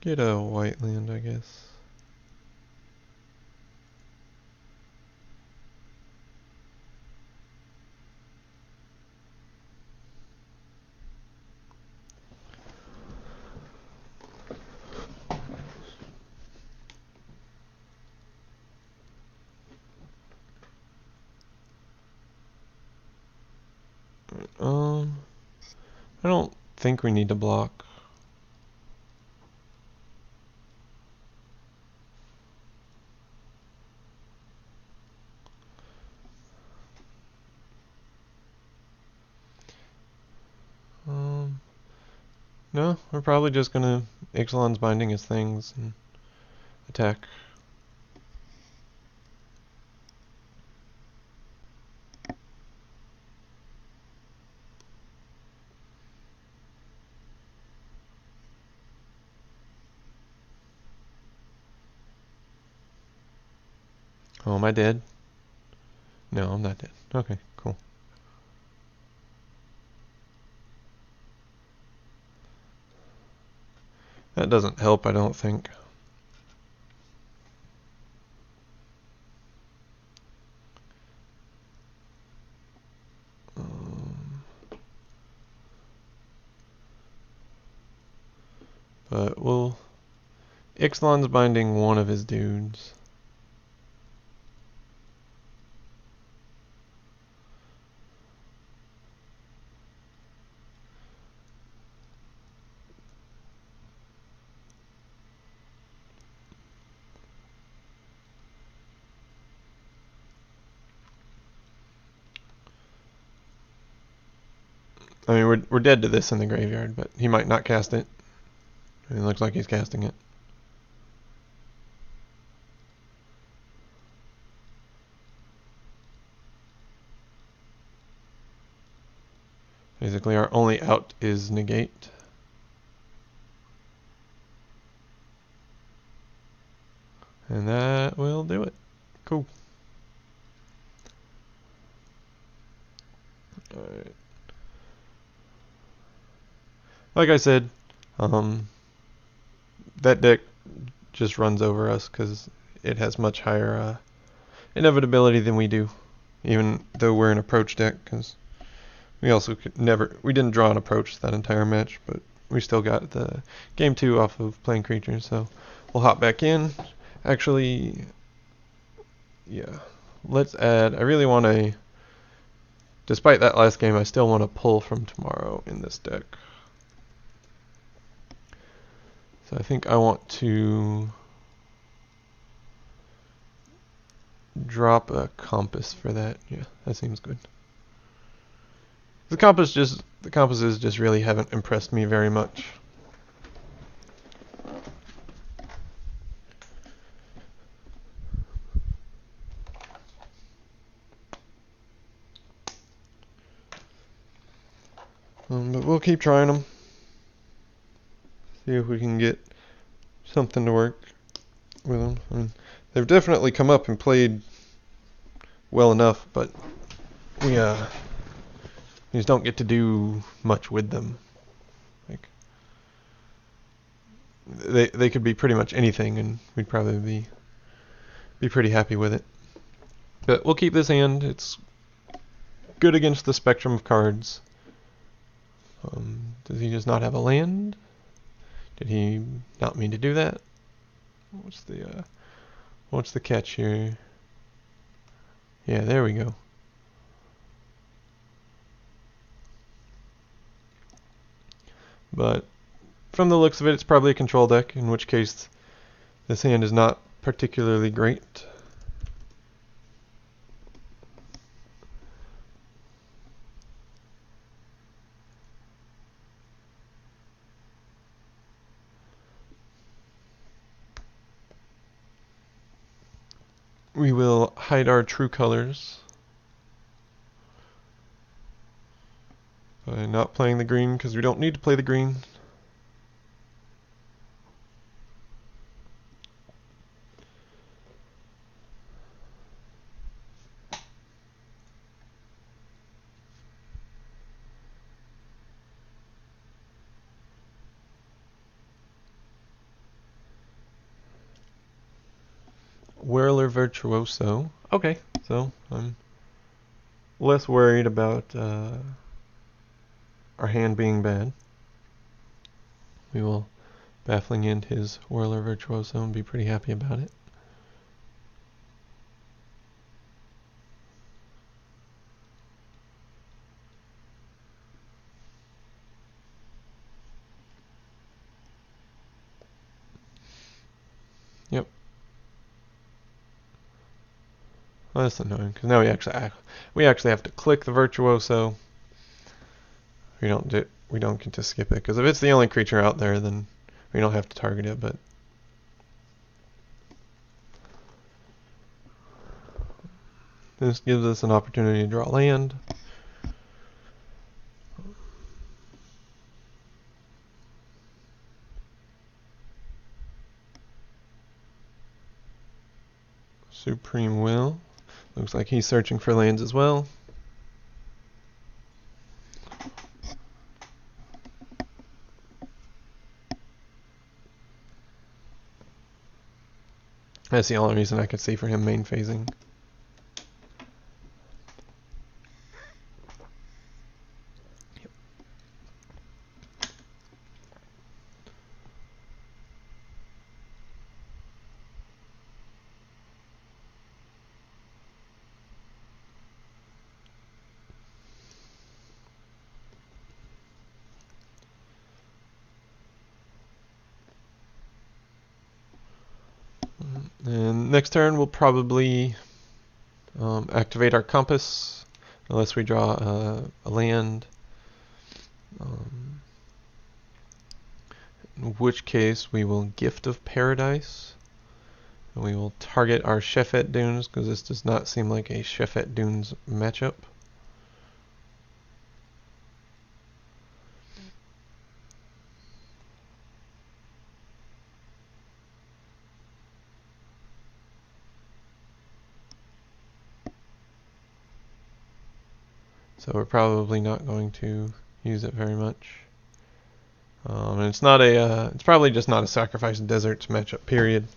Get a white land, I guess. I don't think we need to block. No, we're probably just gonna Ixalan's binding his things and attack. Oh, am I dead? No, I'm not dead. Okay, cool. That doesn't help, I don't think. But we'll... Ixalan's binding one of his dudes. I mean, we're dead to this in the graveyard, but he might not cast it. It looks like he's casting it. Basically, our only out is negate. And that will do it. Cool. Alright. Like I said, that deck just runs over us because it has much higher inevitability than we do, even though we're an approach deck, because we also we didn't draw an approach that entire match, but we still got the game 2 off of playing creatures, so we'll hop back in. Actually, yeah, let's add, I really want to, despite that last game, I still want to pull from tomorrow in this deck. So I think I want to drop a compass for that. Yeah, that seems good. The compasses just really haven't impressed me very much. But we'll keep trying them. See if we can get something to work with them. I mean, they've definitely come up and played well enough, but we just don't get to do much with them. Like, they could be pretty much anything, and we'd probably be pretty happy with it. But we'll keep this hand. It's good against the spectrum of cards. Does he just not have a land? Did he not mean to do that? What's the catch here? Yeah, there we go. But from the looks of it, it's probably a control deck, in which case this hand is not particularly great. We will hide our true colors by not playing the green, because we don't need to play the green. Whirler Virtuoso. Okay, so I'm less worried about our hand being bad. We will Baffling End his Whirler Virtuoso and be pretty happy about it. Yep. Oh, that's annoying, because now we actually have to click the Virtuoso. We don't get to skip it, because if it's the only creature out there, then we don't have to target it. But this gives us an opportunity to draw land. Supreme Will. Looks like he's searching for lands as well. That's the only reason I could see for him main phasing. And next turn we'll probably activate our compass, unless we draw a land. in which case we will Gift of Paradise. And we will target our Shefet Dunes, because this does not seem like a Shefet Dunes matchup. So we're probably not going to use it very much. And it's not a, it's probably just not a Sacrifice Deserts matchup, period.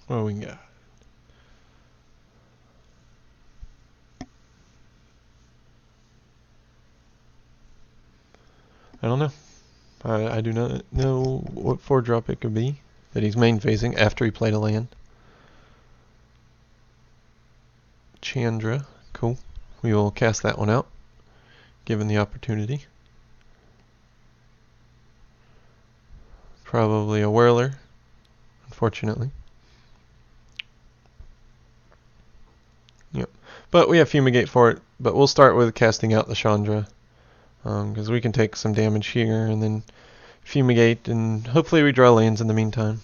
What do we got? I don't know. I do not know what 4-drop it could be that he's main phasing after he played a land. Chandra, cool. We will cast that one out, given the opportunity. Probably a Whirler, unfortunately. Yep. But we have Fumigate for it, but we'll start with casting out the Chandra. Because we can take some damage here and then Fumigate, and hopefully we draw lands in the meantime.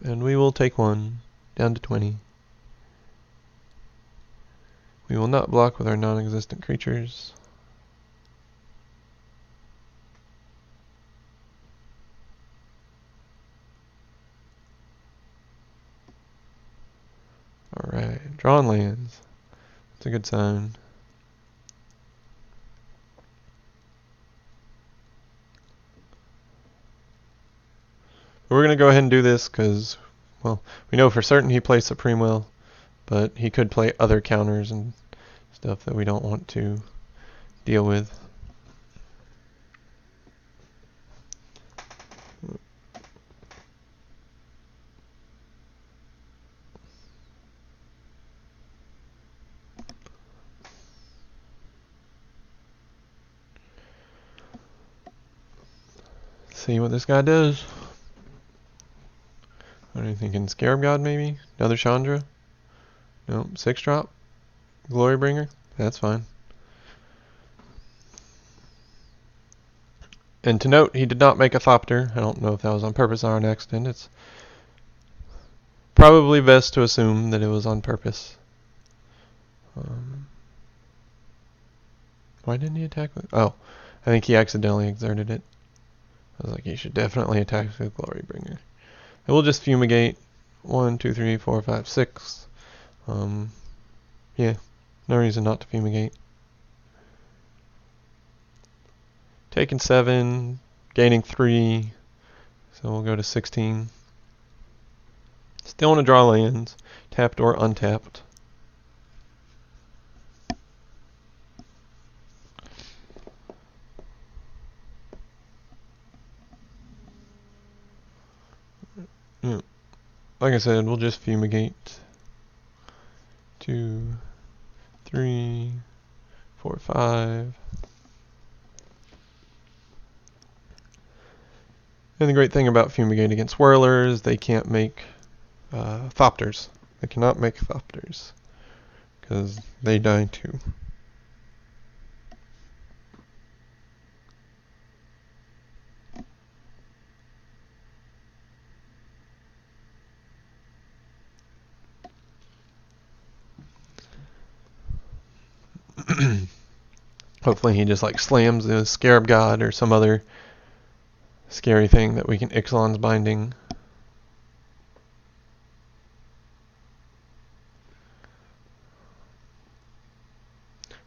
And we will take one, down to 20. We will not block with our non-existent creatures. Alright, drawing lands. That's a good sign. But we're going to go ahead and do this because, well, we know for certain he plays Supreme Will, but he could play other counters and stuff that we don't want to deal with. See what this guy does. What are you thinking? Scarab God maybe? Another Chandra? No, 6-drop? Glorybringer? That's fine. And to note, he did not make a Thopter. I don't know if that was on purpose or an accident. It's probably best to assume that it was on purpose. Why didn't he attack with... Oh, I think he accidentally exerted it. I was like, he should definitely attack with Glorybringer. And we'll just Fumigate. 1, 2, 3, 4, 5, 6. Yeah, no reason not to Fumigate. Taking 7, gaining 3, so we'll go to 16. Still want to draw lands, tapped or untapped. Yeah. Like I said, we'll just Fumigate. 2, 3, 4, 5. And the great thing about Fumigate against Whirlers, they can't make Thopters. They cannot make Thopters, because they die too. Hopefully he just like slams the Scarab God or some other scary thing that we can Ixalan's Binding.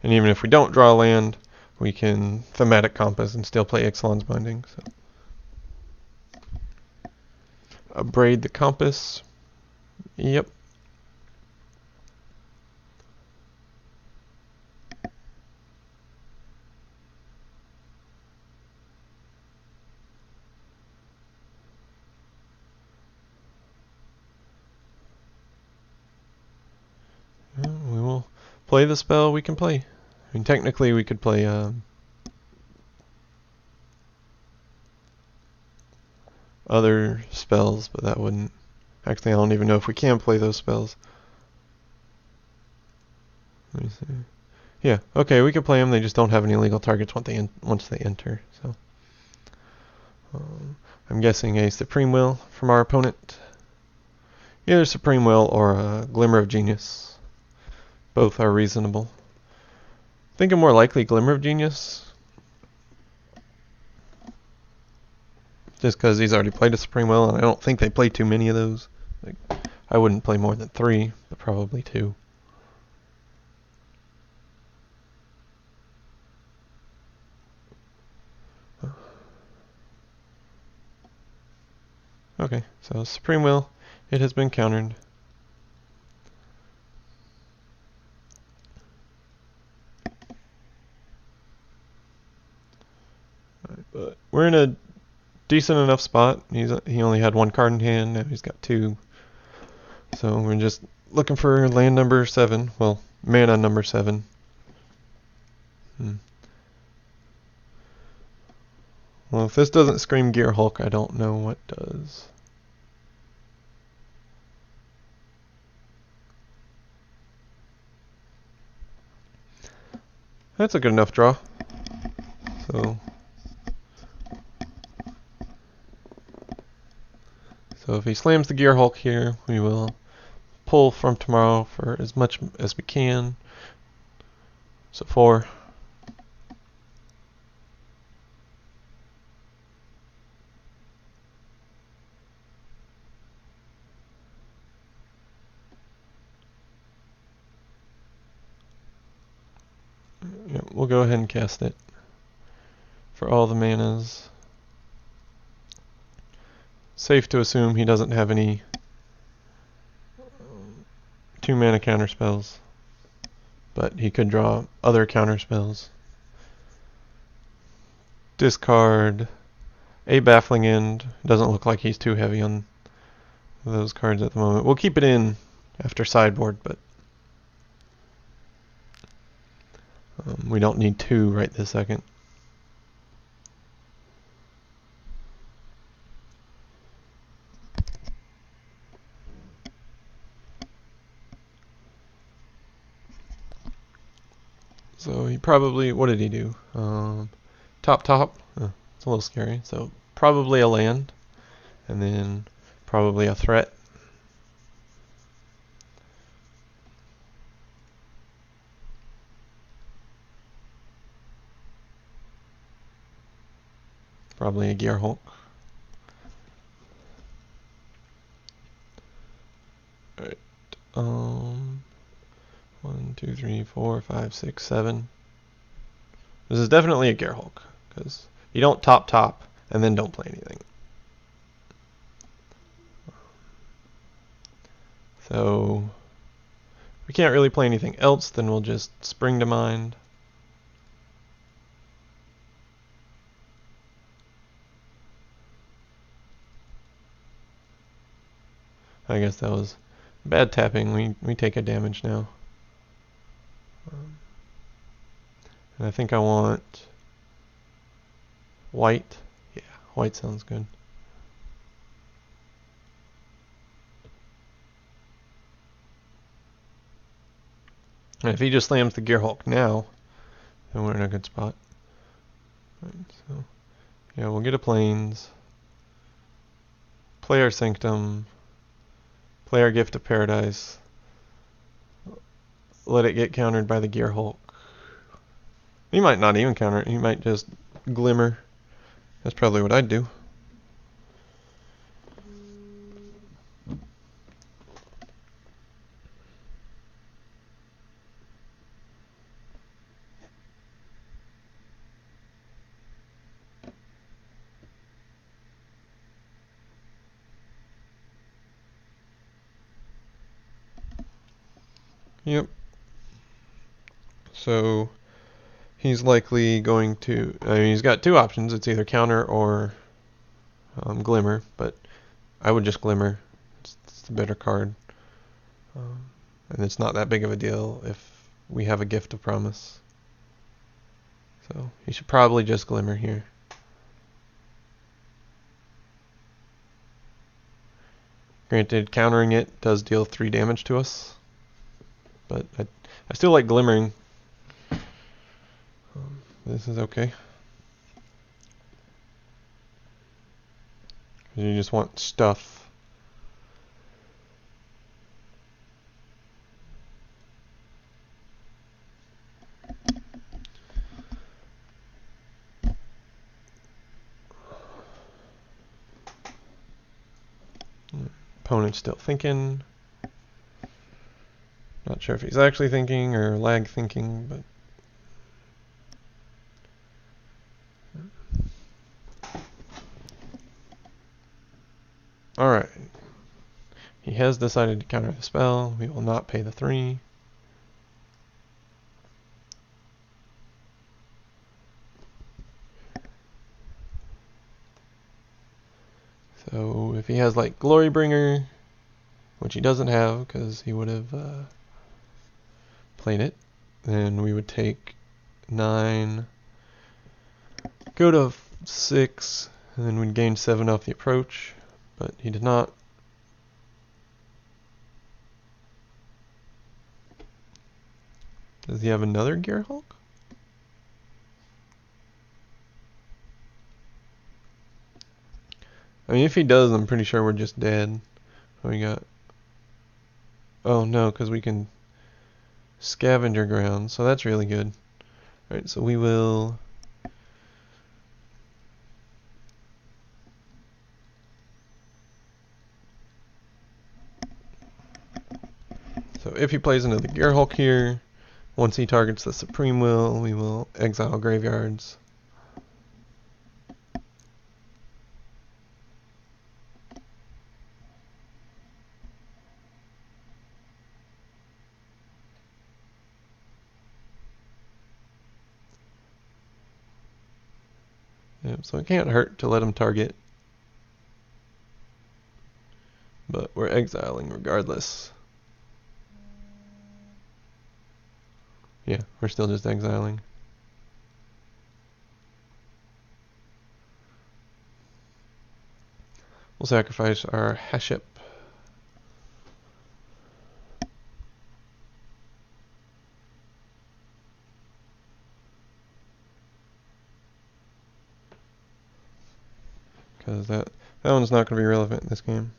And even if we don't draw land, we can Thematic Compass and still play Ixalan's Binding. So. Abrade the Compass. Yep. We play the spell, we can play. I mean, technically we could play other spells, but that wouldn't... Actually, I don't even know if we can play those spells. Let me see. Yeah, okay, we could play them. They just don't have any legal targets once they enter. So, I'm guessing a Supreme Will from our opponent. Either Supreme Will or a Glimmer of Genius. Both are reasonable. I think a more likely Glimmer of Genius. Just because he's already played a Supreme Will, and I don't think they play too many of those. Like, I wouldn't play more than 3, but probably 2. Okay, so Supreme Will, it has been countered. Right, but we're in a decent enough spot. He only had 1 card in hand, now he's got 2. So we're just looking for land number 7. Well, mana number 7. Well, if this doesn't scream Gear Hulk, I don't know what does. That's a good enough draw. So if he slams the Gear Hulk here, we will pull from tomorrow for as much as we can. So 4. Yeah, we'll go ahead and cast it for all the manas. Safe to assume he doesn't have any 2 mana counter spells, but he could draw other counter spells. Discard a Baffling End. Doesn't look like he's too heavy on those cards at the moment. We'll keep it in after sideboard, but we don't need 2 right this second. So he probably, what did he do? Top. It's a little scary. So probably a land, and then probably a threat. Probably a Gear Hulk. Alright. 1, 2, 3, 4, 5, 6, 7. This is definitely a Gear Hulk, because you don't top and then don't play anything. So if we can't really play anything else, then we'll just Spring to Mind. I guess that was bad tapping. We take a damage now. And I think I want white. Yeah, white sounds good. And if he just slams the Gear Hulk now, then we're in a good spot. Right, so yeah, we'll get a Plains, play our Sanctum, play our Gift of Paradise, let it get countered by the Gear Hulk. He might not even counter it, he might just Glimmer. That's probably what I'd do. Yep. So he's likely going to, I mean, he's got 2 options. It's either counter or Glimmer, but I would just Glimmer. It's the better card. And it's not that big of a deal if we have a gift of promise. So he should probably just glimmer here. Granted, countering it does deal 3 damage to us, but I still like glimmering. This is okay. You just want stuff. Opponent's still thinking. Not sure if he's actually thinking or lag thinking, but alright. He has decided to counter the spell. We will not pay the 3. So if he has like Glorybringer, which he doesn't have because he would have played it, then we would take 9, go to 6, and then we'd gain 7 off the approach, but he did not. Does he have another Gearhulk? I mean, if he does, I'm pretty sure we're just dead. What we got? Oh no, because we can scavenger ground, so that's really good. Alright, so we will so if he plays another Gearhulk here, once he targets the Supreme Will, we will exile graveyards. Yep, so it can't hurt to let him target. But we're exiling regardless. Yeah, we're still just exiling. We'll sacrifice our Haship. Because that one's not going to be relevant in this game.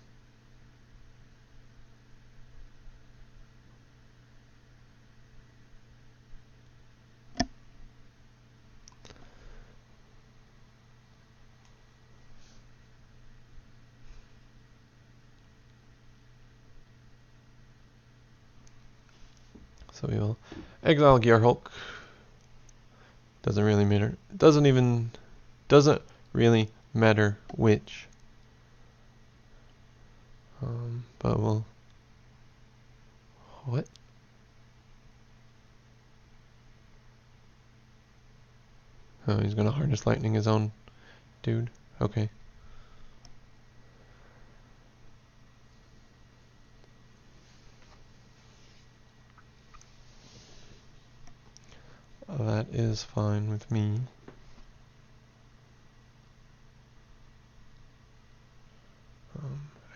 So we will exile Gearhulk. Doesn't really matter. Doesn't really matter which. But we'll. What? Oh, he's gonna harness lightning his own dude. Okay. That is fine with me.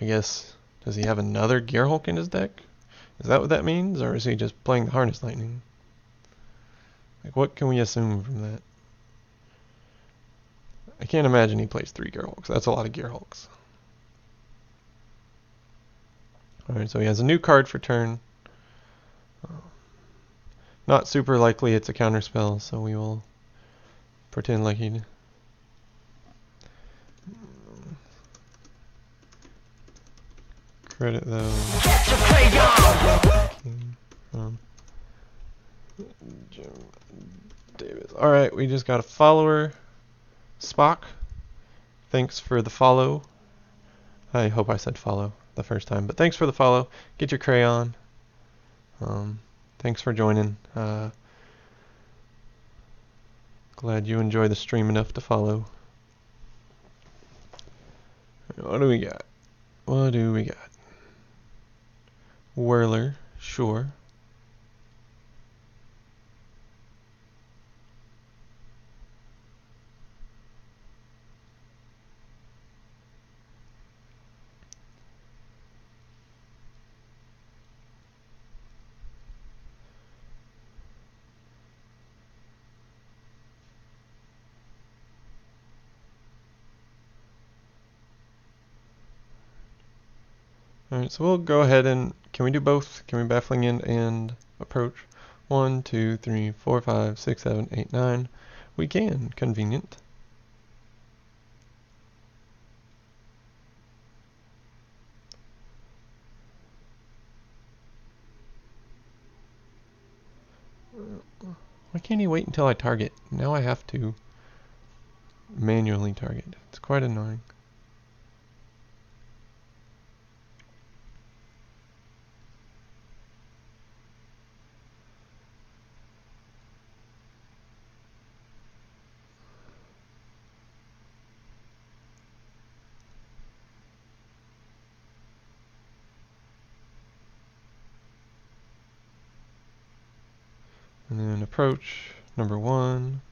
I guess, does he have another Gearhulk in his deck? Is that what that means? Or is he just playing the Harness Lightning? Like, what can we assume from that? I can't imagine he plays 3 Gearhulks. That's a lot of Gearhulks. Alright, so he has a new card for turn. Not super likely it's a counter spell, so we will pretend like he'd. Credit though. Jim Davis. Alright, we just got a follower. Spock. Thanks for the follow. I hope I said follow the first time, but thanks for the follow. Get your crayon. Thanks for joining. Glad you enjoy the stream enough to follow. What do we got? What do we got? Whirler, sure. Alright, so we'll go ahead and, can we do both? Can we baffling end and approach? 1, 2, 3, 4, 5, 6, 7, 8, 9. We can. Convenient. Why can't he wait until I target? Now I have to manually target. It's quite annoying. And then approach number 1.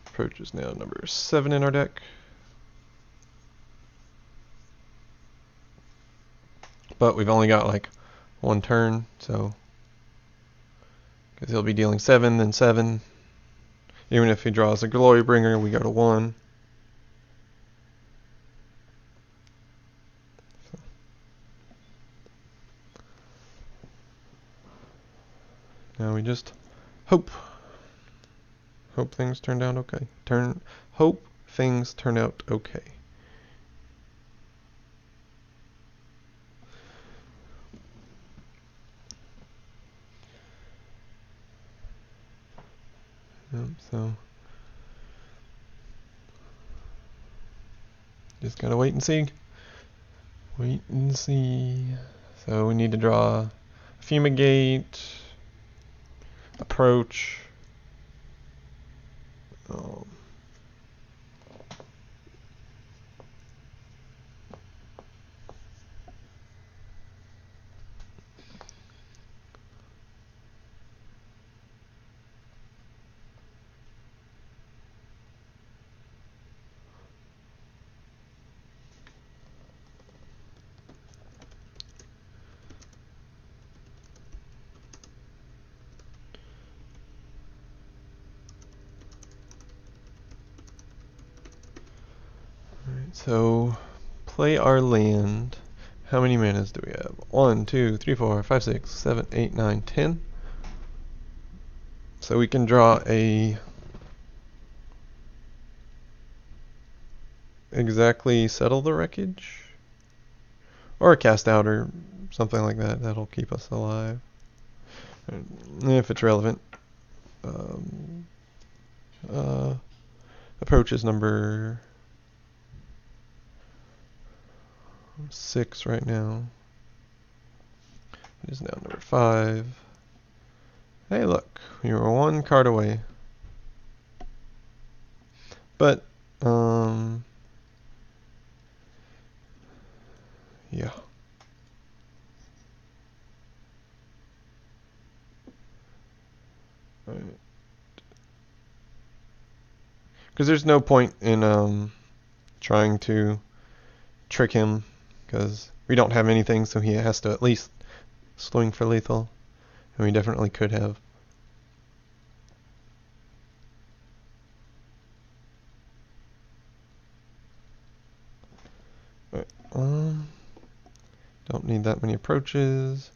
Approach is now number 7 in our deck. But we've only got like 1 turn, so because he'll be dealing 7, then 7. Even if he draws a Glory Bringer, we go to 1. Now we just hope things turned out okay. Hope things turn out okay. So just gotta wait and see. Wait and see. So we need to draw Fumigate, Approach. So, play our land. How many manas do we have? 1, 2, 3, 4, 5, 6, 7, 8, 9, 10. So we can draw a exactly settle the wreckage, or a cast out or something like that. That'll keep us alive if it's relevant. Approach is number 6 right now. It is now number 5. Hey, look, we were 1 card away. But, yeah. Because there's no point in trying to trick him, because we don't have anything, so he has to at least swing for lethal, and we definitely could have. But, don't need that many approaches.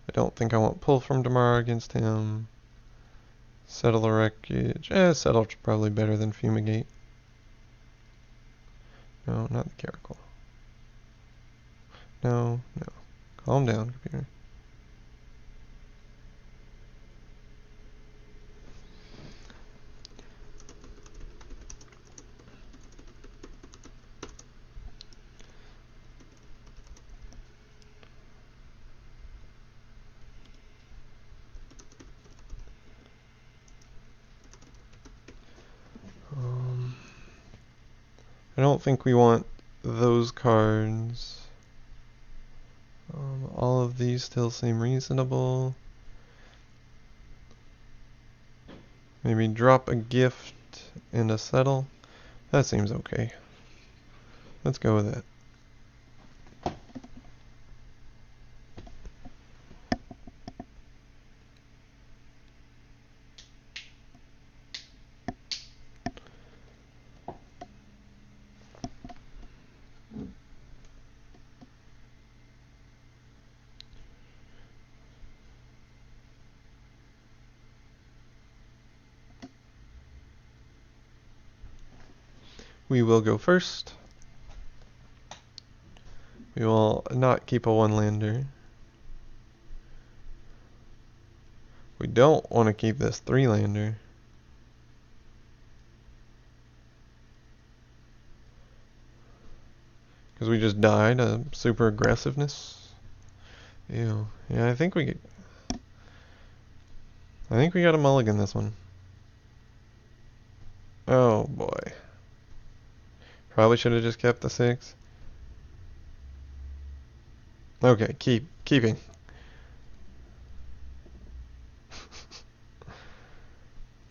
I don't think I want pull from tomorrow against him. Settle the wreckage. Settle's probably better than fumigate. No, not the Caracal. No. Calm down, computer. I don't think we want those cards. All of these still seem reasonable. Maybe drop a gift and a settle. That seems okay. Let's go with it. we will go first. We will not keep a one-lander. We don't want to keep this three-lander. Because we just died a super aggressiveness. Ew. Yeah, I think we got a mulligan this one. Oh boy. Probably should have just kept the 6. Okay, keeping.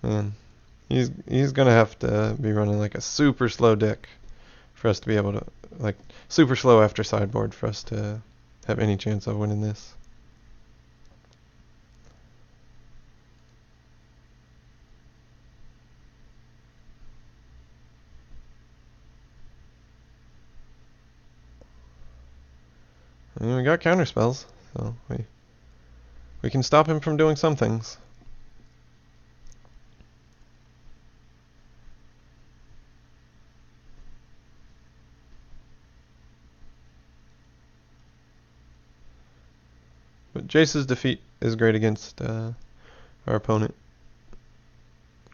Man, he's gonna have to be running like a super slow deck for us to be able to, like, super slow after sideboard for us to have any chance of winning this. And we got counter spells, so we can stop him from doing some things. But Jace's defeat is great against our opponent,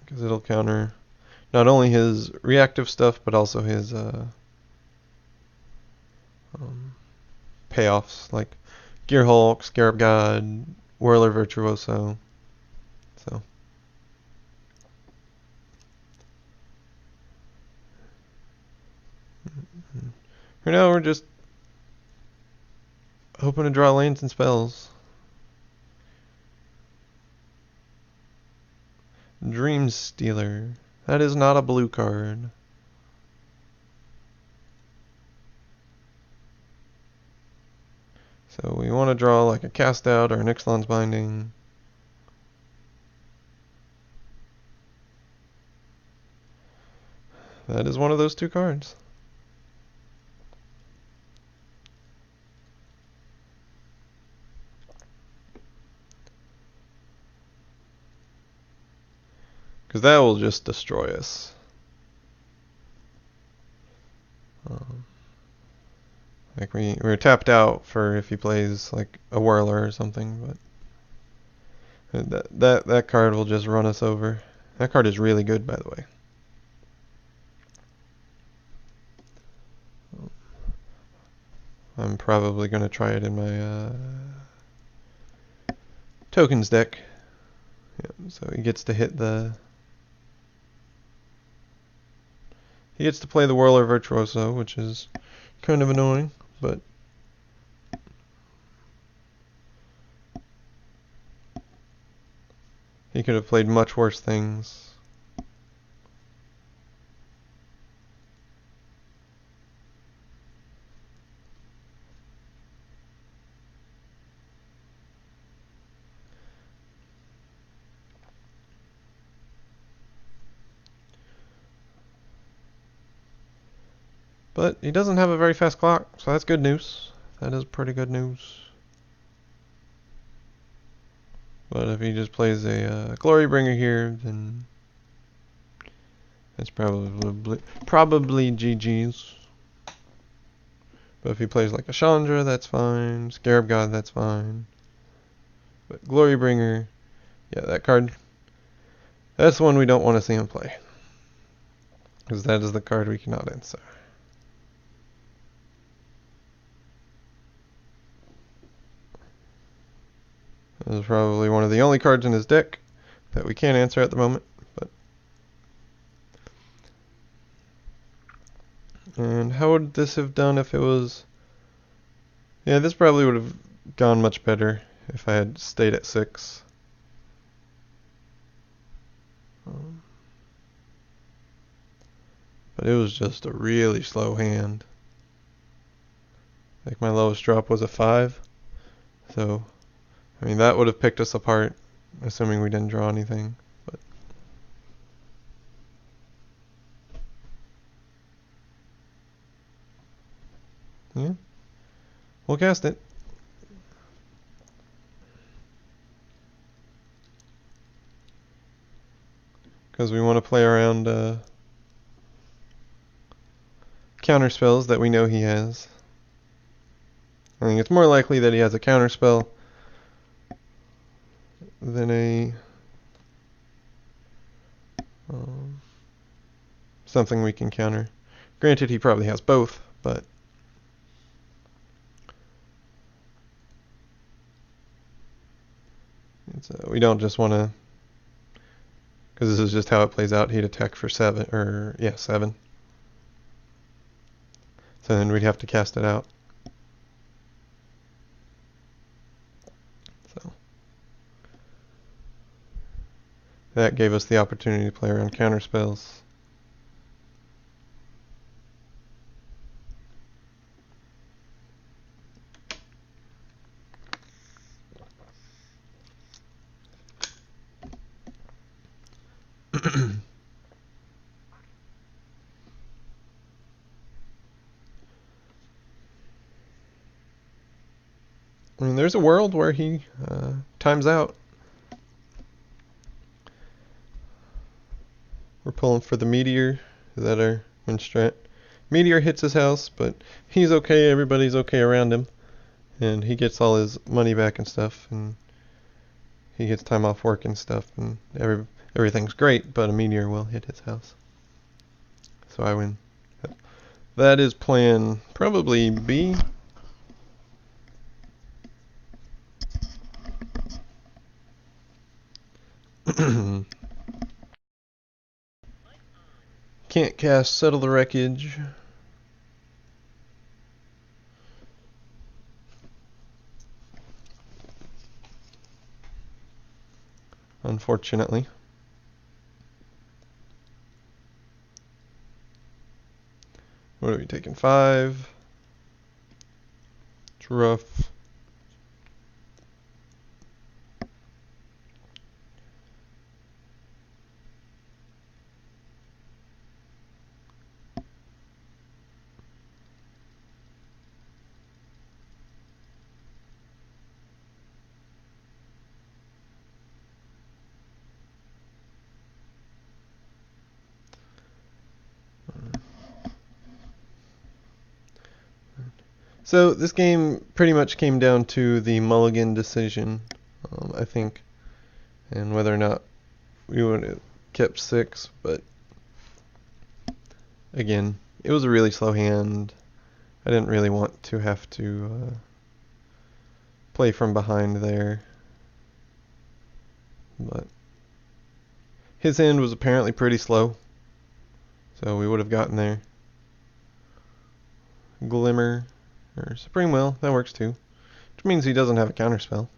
because it'll counter not only his reactive stuff, but also his payoffs, like Gear Hulk, Scarab God, Whirler Virtuoso. So for now, we're just hoping to draw lands and spells. Dream Stealer. That is not a blue card. So we want to draw like a Cast Out or an Ixalan's Binding. That is one of those two cards. Because that will just destroy us. Like we're tapped out for if he plays like a Whirler or something, but that card will just run us over. That card is really good, by the way. I'm probably going to try it in my tokens deck. Yeah, so he gets to hit the... He gets to play the Whirler Virtuoso, which is kind of annoying, but... He could have played much worse things. But he doesn't have a very fast clock, so that's good news. That is pretty good news. But if he just plays a Glorybringer here, then that's probably GG's. But if he plays like a Chandra, that's fine. Scarab God, that's fine. But Glorybringer, yeah, that card, that's one we don't want to see him play, because that is the card we cannot answer. This is probably one of the only cards in his deck that we can't answer at the moment. And how would this have done if it was... Yeah, this probably would have gone much better if I had stayed at 6. But it was just a really slow hand. Like my lowest drop was a 5. So, I mean, that would have picked us apart, assuming we didn't draw anything. But yeah, we'll cast it. Because we want to play around counter spells that we know he has. I think it's more likely that he has a counter spell than a something we can counter. Granted, he probably has both, but we don't just want to, because this is just how it plays out. He'd attack for 7, or yeah, 7. So then we'd have to cast it out. So that gave us the opportunity to play around counter spells. I mean, there's a world where he times out. We're pulling for the meteor. Is that our win strat? Meteor hits his house, but he's okay. Everybody's okay around him, and he gets all his money back and stuff, and he gets time off work and stuff, and everything's great. But a meteor will hit his house, so I win. That is plan probably B. Can't cast Settle the Wreckage. Unfortunately. What are we taking? 5. It's rough. So this game pretty much came down to the mulligan decision, I think, and whether or not we would have kept 6, but again, it was a really slow hand. I didn't really want to have to play from behind there, but his hand was apparently pretty slow, so we would have gotten there. Glimmer. Or Supreme Will, that works too. Which means he doesn't have a counterspell.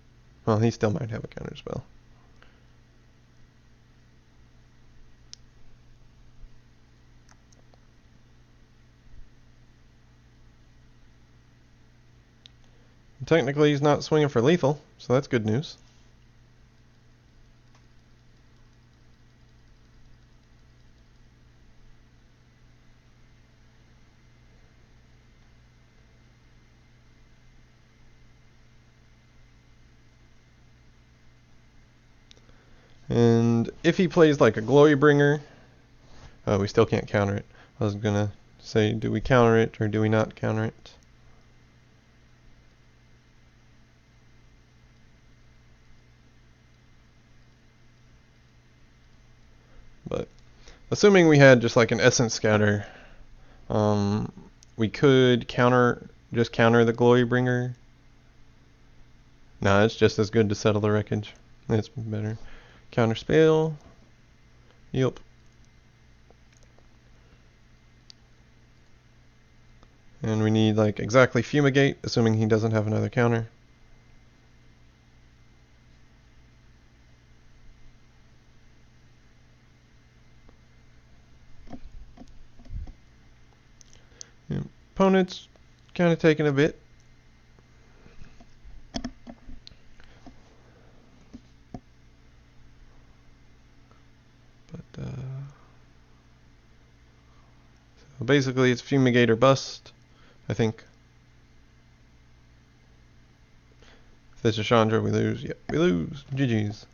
Well, he still might have a counterspell. Technically, he's not swinging for lethal, so that's good news. And if he plays like a Glorybringer, we still can't counter it. I was gonna say, do we counter it or do we not counter it? But assuming we had just like an Essence Scatter, we could just counter the Glorybringer. Nah, it's just as good to Settle the Wreckage. It's better. Counter spell. Yep. And we need like exactly Fumigate, assuming he doesn't have another counter. Yeah. Opponent's kind of taking a bit. So basically it's Fumigate or bust, I think. If this is Chandra, we lose. Yep, we lose. GG's.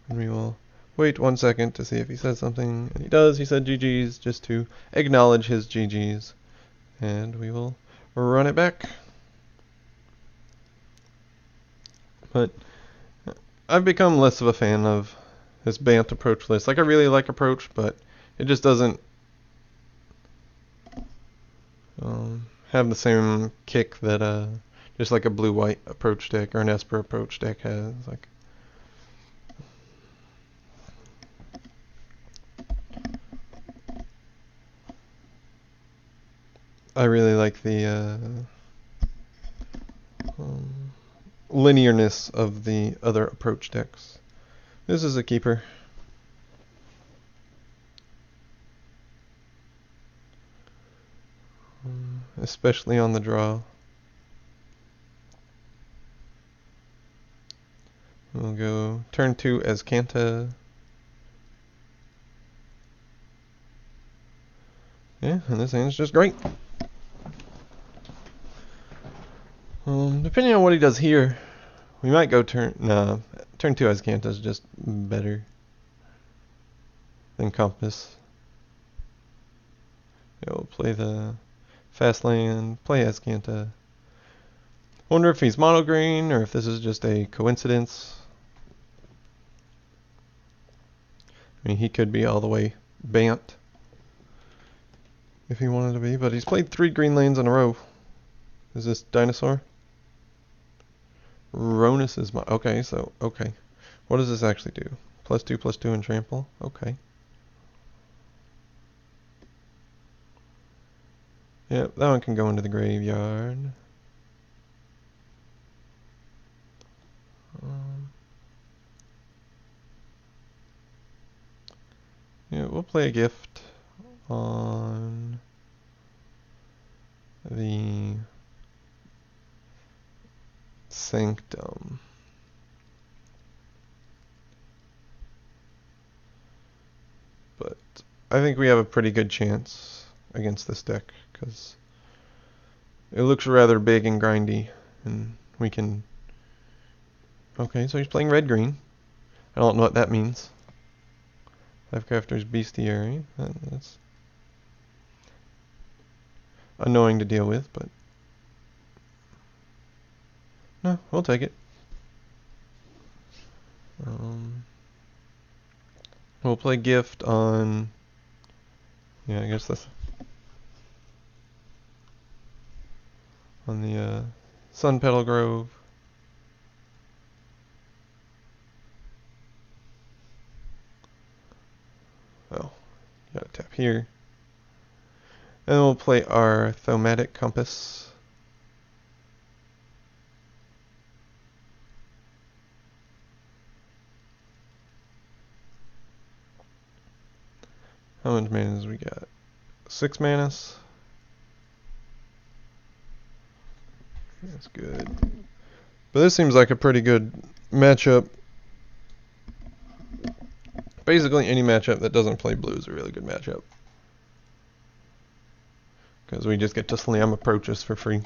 And we will wait 1 second to see if he says something, and he does. He said GG's just to acknowledge his GG's, and we will run it back. But I've become less of a fan of this Bant Approach list. Like, I really like Approach, but it just doesn't have the same kick that just like a blue-white Approach deck or an Esper Approach deck has. Like, I really like the linearness of the other Approach decks. This is a keeper. Especially on the draw. We'll go turn 2 as Kanta. Yeah, and this hand's just great. Depending on what he does here, we might go turn 2 as Kanta is just better than Compass. Yeah, we'll play the fast land, play as Kanta. Wonder if he's mono green or if this is just a coincidence. I mean, he could be all the way Bant if he wanted to be, but he's played 3 green lanes in a row. Is this Dinosaur? Ronus is my... Okay, so, okay. What does this actually do? +2/+2 and trample? Okay. Yep, that one can go into the graveyard. Yeah, we'll play a gift on the Sanctum. But I think we have a pretty good chance against this deck because it looks rather big and grindy, and we can... Okay, so he's playing red-green. I don't know what that means. Lifecrafter's Bestiary. That's annoying to deal with, but no, we'll take it. We'll play gift on... Yeah, I guess that's on the Sun Petal Grove. Oh, gotta tap here. And we'll play our Thaumatic Compass. How much mana we got? 6 manas. That's good. But this seems like a pretty good matchup. Basically any matchup that doesn't play blue is a really good matchup. Because we just get to slam approaches for free.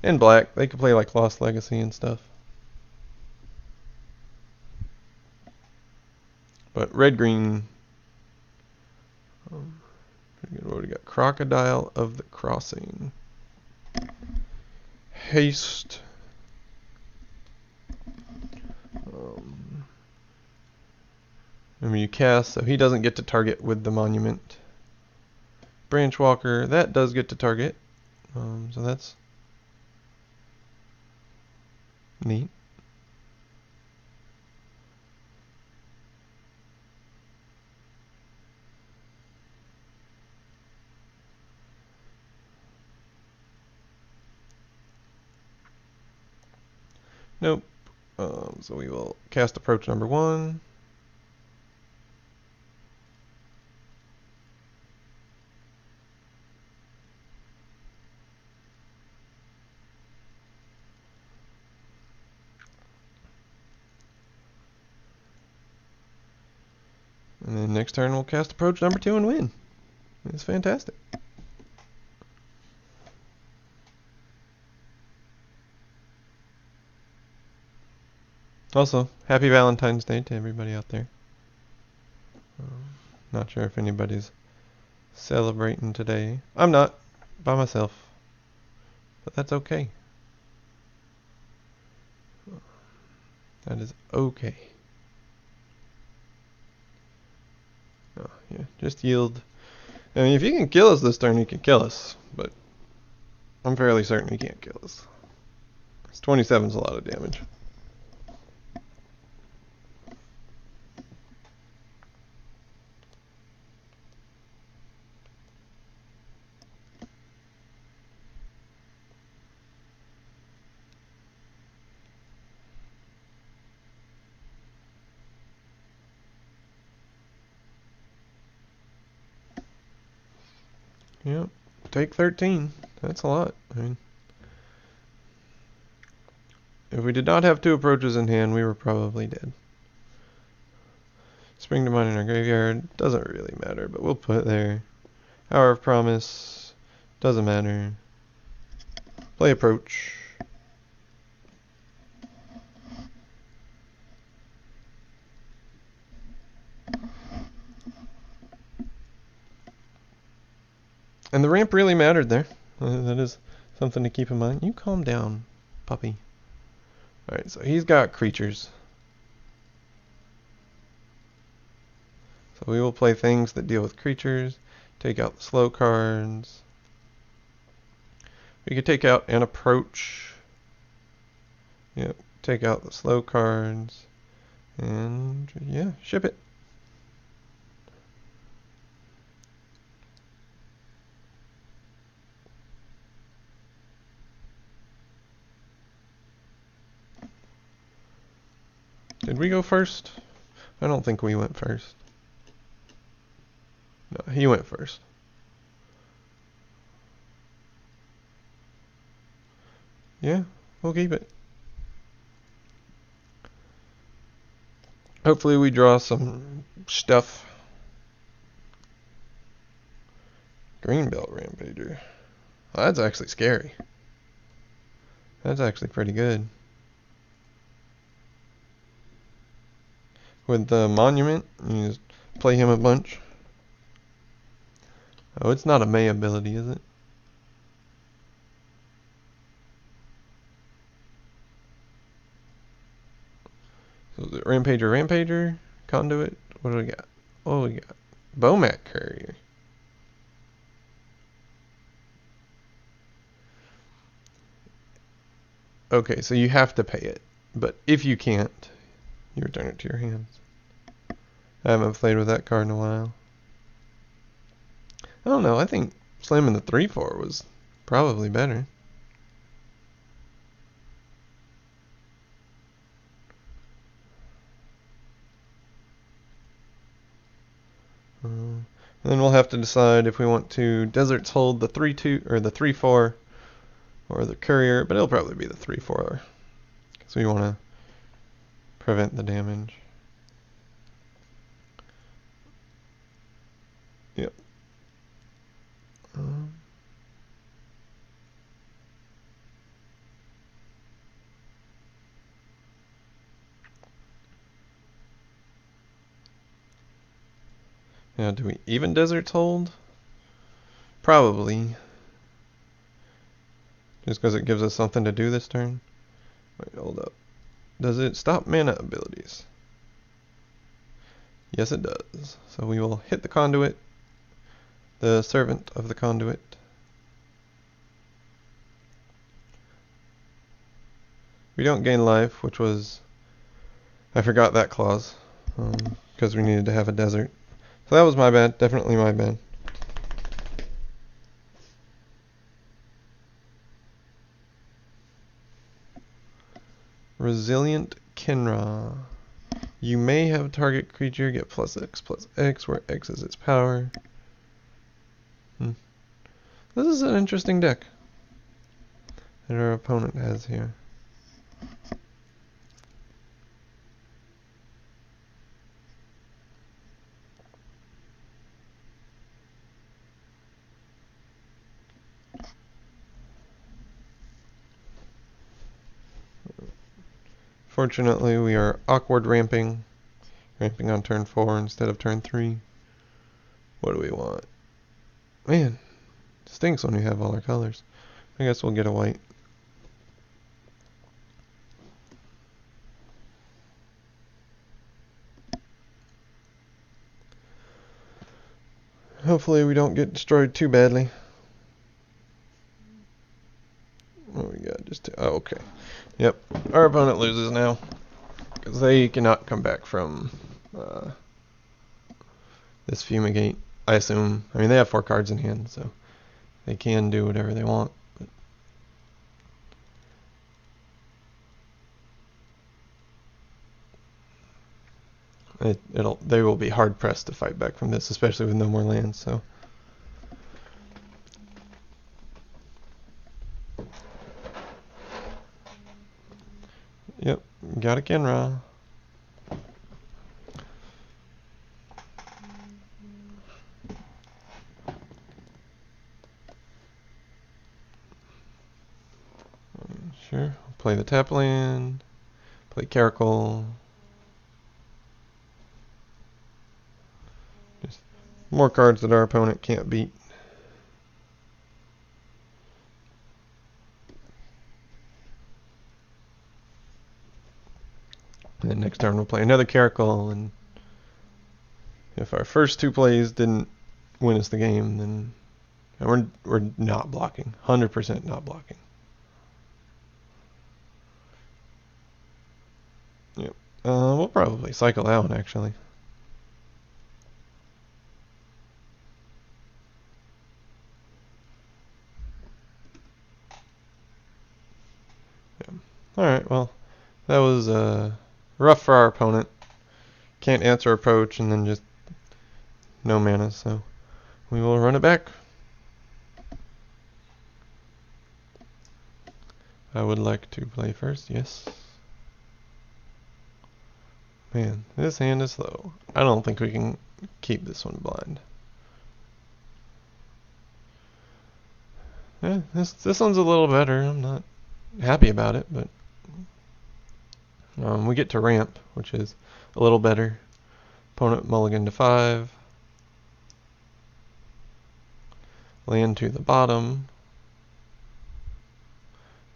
And black, they could play like Lost Legacy and stuff. But red-green... Pretty good. What do we got? Crocodile of the Crossing. Haste. I mean, you cast, so he doesn't get to target with the monument. Branchwalker, that does get to target. So that's neat. Nope. So we will cast approach number 1. And then next turn we'll cast approach number 2 and win. It's fantastic. Also, happy Valentine's Day to everybody out there. Not sure if anybody's celebrating today. I'm not, by myself, but that's okay. That is okay. Oh, yeah, just yield. I mean, if you can kill us this turn, you can kill us, but I'm fairly certain he can't kill us. 27 is a lot of damage. Yep, take 13. That's a lot. I mean, if we did not have 2 approaches in hand, we were probably dead. Spring to Mind in our graveyard doesn't really matter, but we'll put it there. Hour of Promise doesn't matter. Play Approach. And the ramp really mattered there. That is something to keep in mind. You calm down, puppy. Alright, so he's got creatures. So we will play things that deal with creatures. Take out the slow cards. We could take out an approach. Yep, take out the slow cards. And yeah, ship it. Did we go first? I don't think we went first. No, he went first. Yeah, we'll keep it. Hopefully we draw some stuff. Greenbelt Rampager. Well, that's actually scary. That's actually pretty good. With the Monument, you just play him a bunch. Oh, it's not a May ability, is it? So is it Rampager, Conduit? What do we got? Oh, we got Bomat Courier. Okay, so you have to pay it, but if you can't, you return it to your hands. I haven't played with that card in a while. I don't know, I think slamming the 3/4 was probably better. And then we'll have to decide if we want to Deserts Hold the 3/2 or the 3/4 or the Courier, but it'll probably be the 3/4 because we want to prevent the damage. Yep. Now, do we even Deserts Hold? Probably. Just because it gives us something to do this turn. Wait, hold up. Does it stop mana abilities? Yes, it does. So we will hit the Conduit, the Servant of the Conduit. We don't gain life, which was... I forgot that clause, because we needed to have a desert. So that was my bad, definitely my bad. Resilient Kinra. You may have a target creature get +X, where X is its power. This is an interesting deck that our opponent has here. Fortunately, we are awkward ramping, Ramping on turn 4 instead of turn 3. What do we want? Man, it stinks when we have all our colors. I guess we'll get a white. Hopefully we don't get destroyed too badly. What we got? Oh, okay. Yep, our opponent loses now because they cannot come back from this Fumigate. I assume. I mean, they have 4 cards in hand, so they can do whatever they want. But they will be hard pressed to fight back from this, especially with no more lands. So. Yep, got a Kenra. Sure, play the tap land, play Caracal. Just more cards that our opponent can't beat. And then next turn we'll play another Caracal, and if our first 2 plays didn't win us the game, then we're not blocking. 100% not blocking. Yep. We'll probably cycle out, actually. Yeah. Alright, well, that was rough for our opponent. Can't answer approach and then just no mana, so we will run it back. I would like to play first, yes. Man, this hand is slow. I don't think we can keep this one blind. Yeah, this one's a little better. I'm not happy about it, but we get to ramp, which is a little better. Opponent mulligan to 5. Land to the bottom.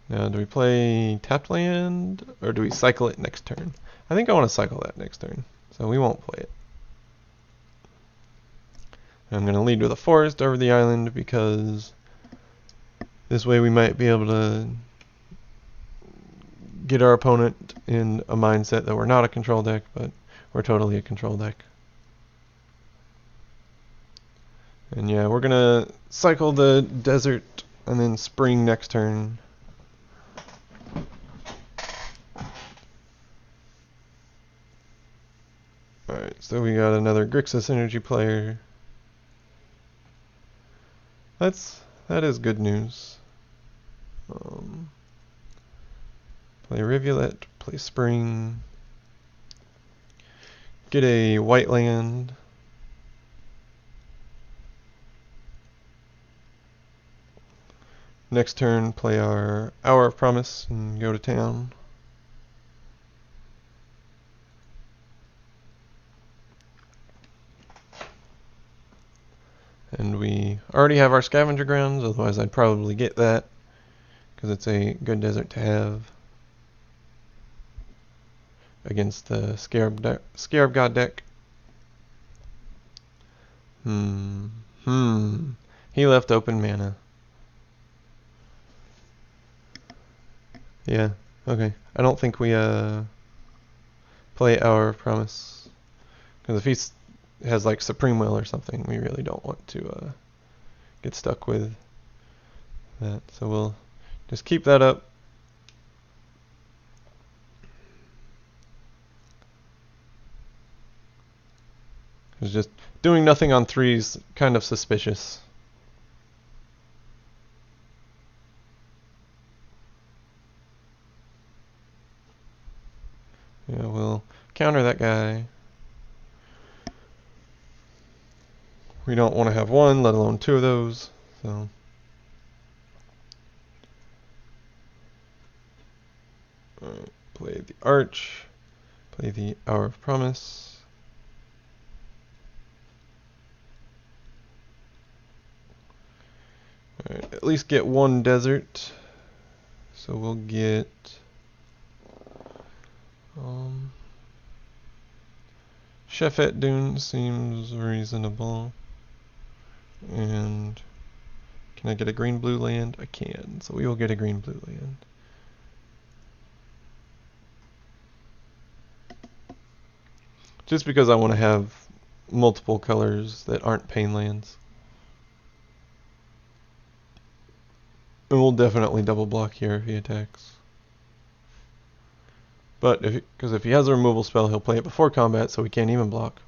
Now, do we play tapped land, or do we cycle it next turn? I think I want to cycle that next turn, so we won't play it. I'm going to lead with a forest over the island, because this way we might be able to get our opponent in a mindset that we're not a control deck, but we're totally a control deck. And yeah, we're going to cycle the desert and then spring next turn. Alright, so we got another Grixis energy player. That is good news. Play Rivulet, play Spring. Get a white land. Next turn, play our Hour of Promise and go to town. And we already have our Scavenger Grounds, otherwise I'd probably get that, because it's a good desert to have against the Scarab God deck. He left open mana. Yeah, okay. I don't think we play Hour of Promise, because if he's has like Supreme Will or something, we really don't want to get stuck with that. So we'll just keep that up. Because just doing nothing on 3 is kind of suspicious. Yeah, we'll counter that guy. We don't want to have 1, let alone 2 of those. So alright, play the Arch, play the Hour of Promise. least get one desert. So we'll get Chefette Dune seems reasonable. And can I get a green-blue land? I can, so we will get a green-blue land. Just because I want to have multiple colors that aren't pain lands. And we'll definitely double block here if he attacks. But because if he has a removal spell, he'll play it before combat, so we can't even block.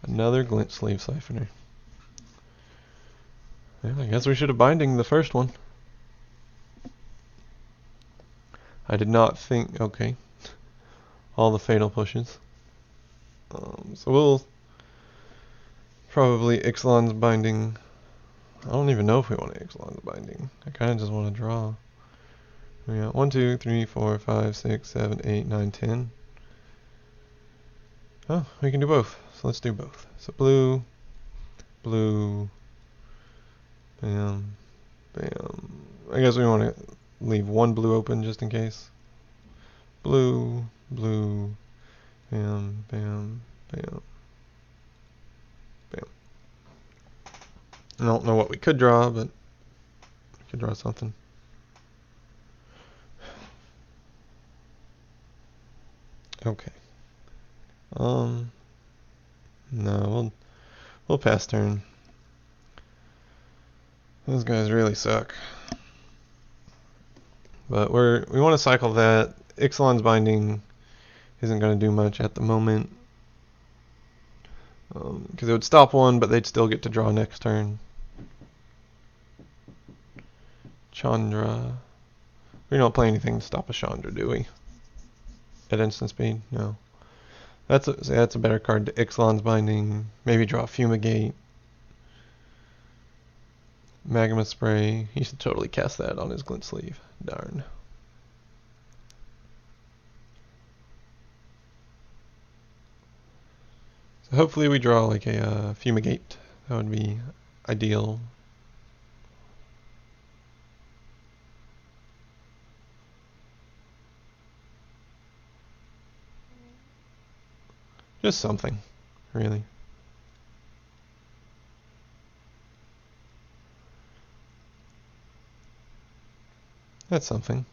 Another glint sleeve siphoner. Well, I guess we should have binding the first one. I did not think. Okay. All the fatal pushes. So we'll probably Ixalan's binding. I don't even know if we want to Ixalan's binding. I kind of just want to draw. We got 1, 2, 3, 4, 5, 6, 7, 8, 9, 10. Oh, we can do both. So let's do both. So blue, blue, bam, bam. I guess we want to leave one blue open just in case. Blue, blue, bam, bam, bam, bam. I don't know what we could draw, but we could draw something. Okay. No, we'll pass turn. Those guys really suck. But we want to cycle that. Ixalan's binding isn't going to do much at the moment. Because it would stop one, but they'd still get to draw next turn. Chandra. We don't play anything to stop a Chandra, do we? At instant speed? No. That's a better card to Ixalan's binding. Maybe draw Fumigate. Magma Spray. He should totally cast that on his glint sleeve. Darn. So hopefully we draw like a Fumigate. That would be ideal. Just something, really. That's something.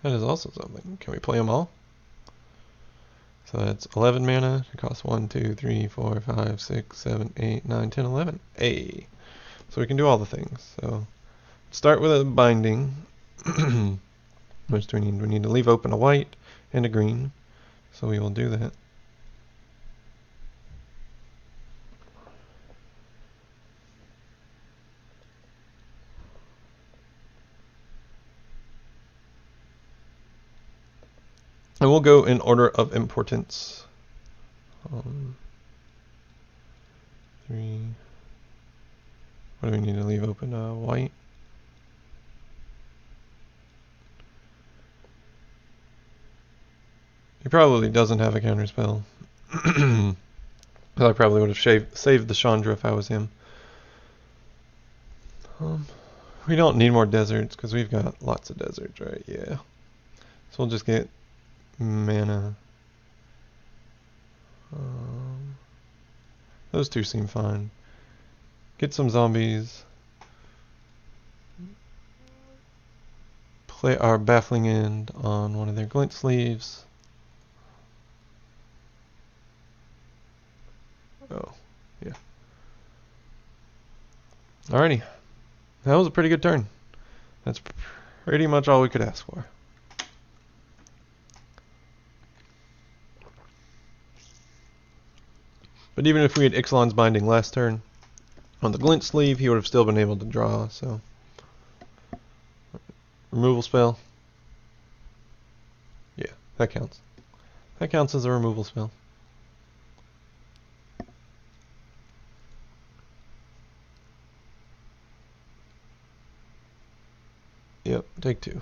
That is also something. Can we play them all? So that's 11 mana. It costs 1, 2, 3, 4, 5, 6, 7, 8, 9, 10, 11. Hey. So we can do all the things. So start with a binding. Which do we need? We need to leave open a white and a green. So we will do that. And we'll go in order of importance. 3. What do we need to leave open? White. He probably doesn't have a counterspell. I probably would have saved the Chandra if I was him. We don't need more deserts because we've got lots of deserts, right? Yeah. So we'll just get mana. Those two seem fine. Get some zombies. Play our Baffling End on one of their glint sleeves. Oh, yeah. Alrighty. That was a pretty good turn. That's pretty much all we could ask for. But even if we had Ixalan's binding last turn, on the glint sleeve, he would have still been able to draw, so. Removal spell. Yeah, that counts. That counts as a removal spell. Take two.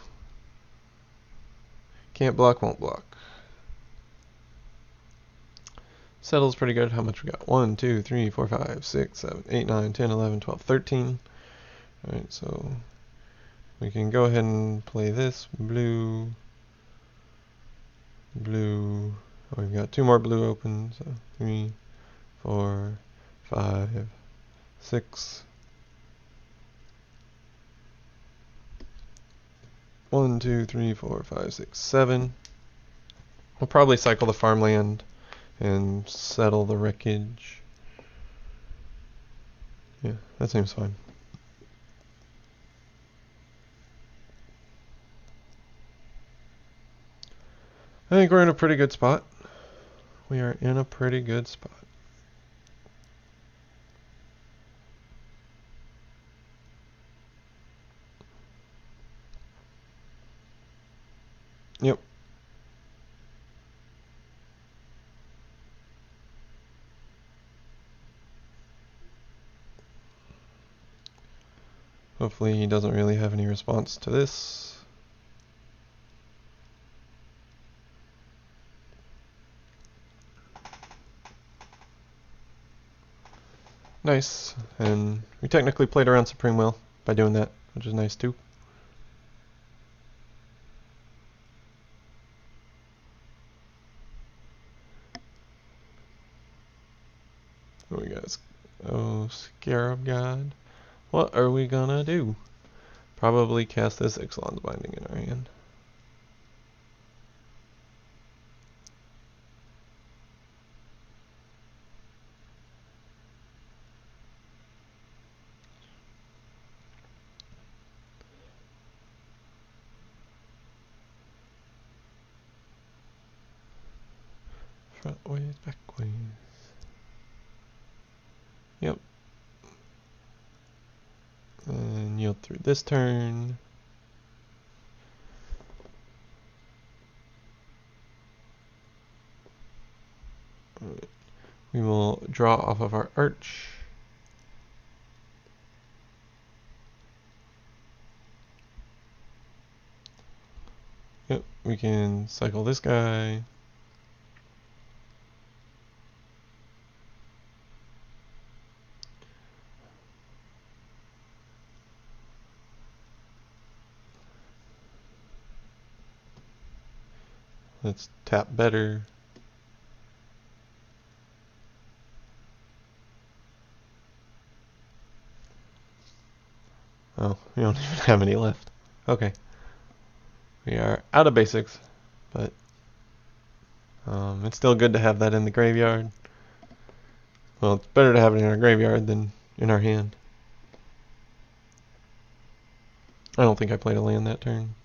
Can't block, won't block. Settles pretty good. How much we got? 1, 2, 3, 4, 5, 6, 7, 8, 9, 10, 11, 12, 13. Alright, so we can go ahead and play this. Blue. Blue. Oh, we've got two more blue open. So 3, 4, 5, 6. 1, 2, 3, 4, 5, 6, 7. We'll probably cycle the farmland and settle the wreckage. Yeah, that seems fine. I think we're in a pretty good spot. We are in a pretty good spot. Yep. Hopefully he doesn't really have any response to this. Nice. And we technically played around Supreme well by doing that, which is nice too. What we got? Oh, Scarab God. What are we gonna do? Probably cast this Ixalan's Binding in our hand. Front ways, back ways. Yep. And yield through this turn. Right. We will draw off of our arch. Yep, we can cycle this guy. Let's tap better. Oh, we don't even have any left. Okay. We are out of basics, but it's still good to have that in the graveyard. Well, it's better to have it in our graveyard than in our hand. I don't think I played a land that turn.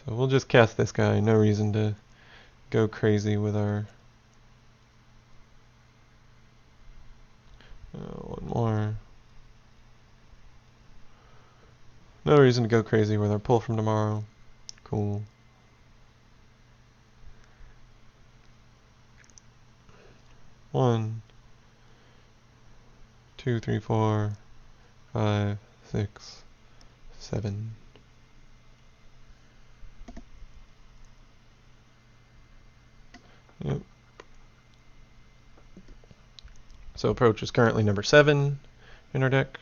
So we'll just cast this guy. No reason to go crazy with our... one more. No reason to go crazy with our pull from tomorrow. Cool. One, 2, 3, 4, 5, 6, 7. Yep. So approach is currently number 7 in our deck.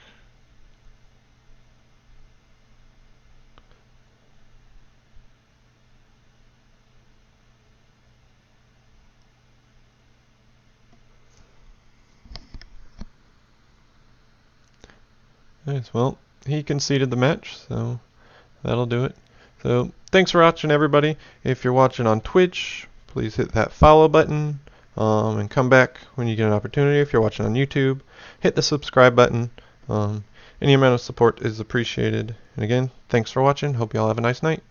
Nice. Well, he conceded the match, so that'll do it. So thanks for watching, everybody. If you're watching on Twitch, please hit that follow button and come back when you get an opportunity. If you're watching on YouTube, hit the subscribe button. Any amount of support is appreciated. And again, thanks for watching. Hope you all have a nice night.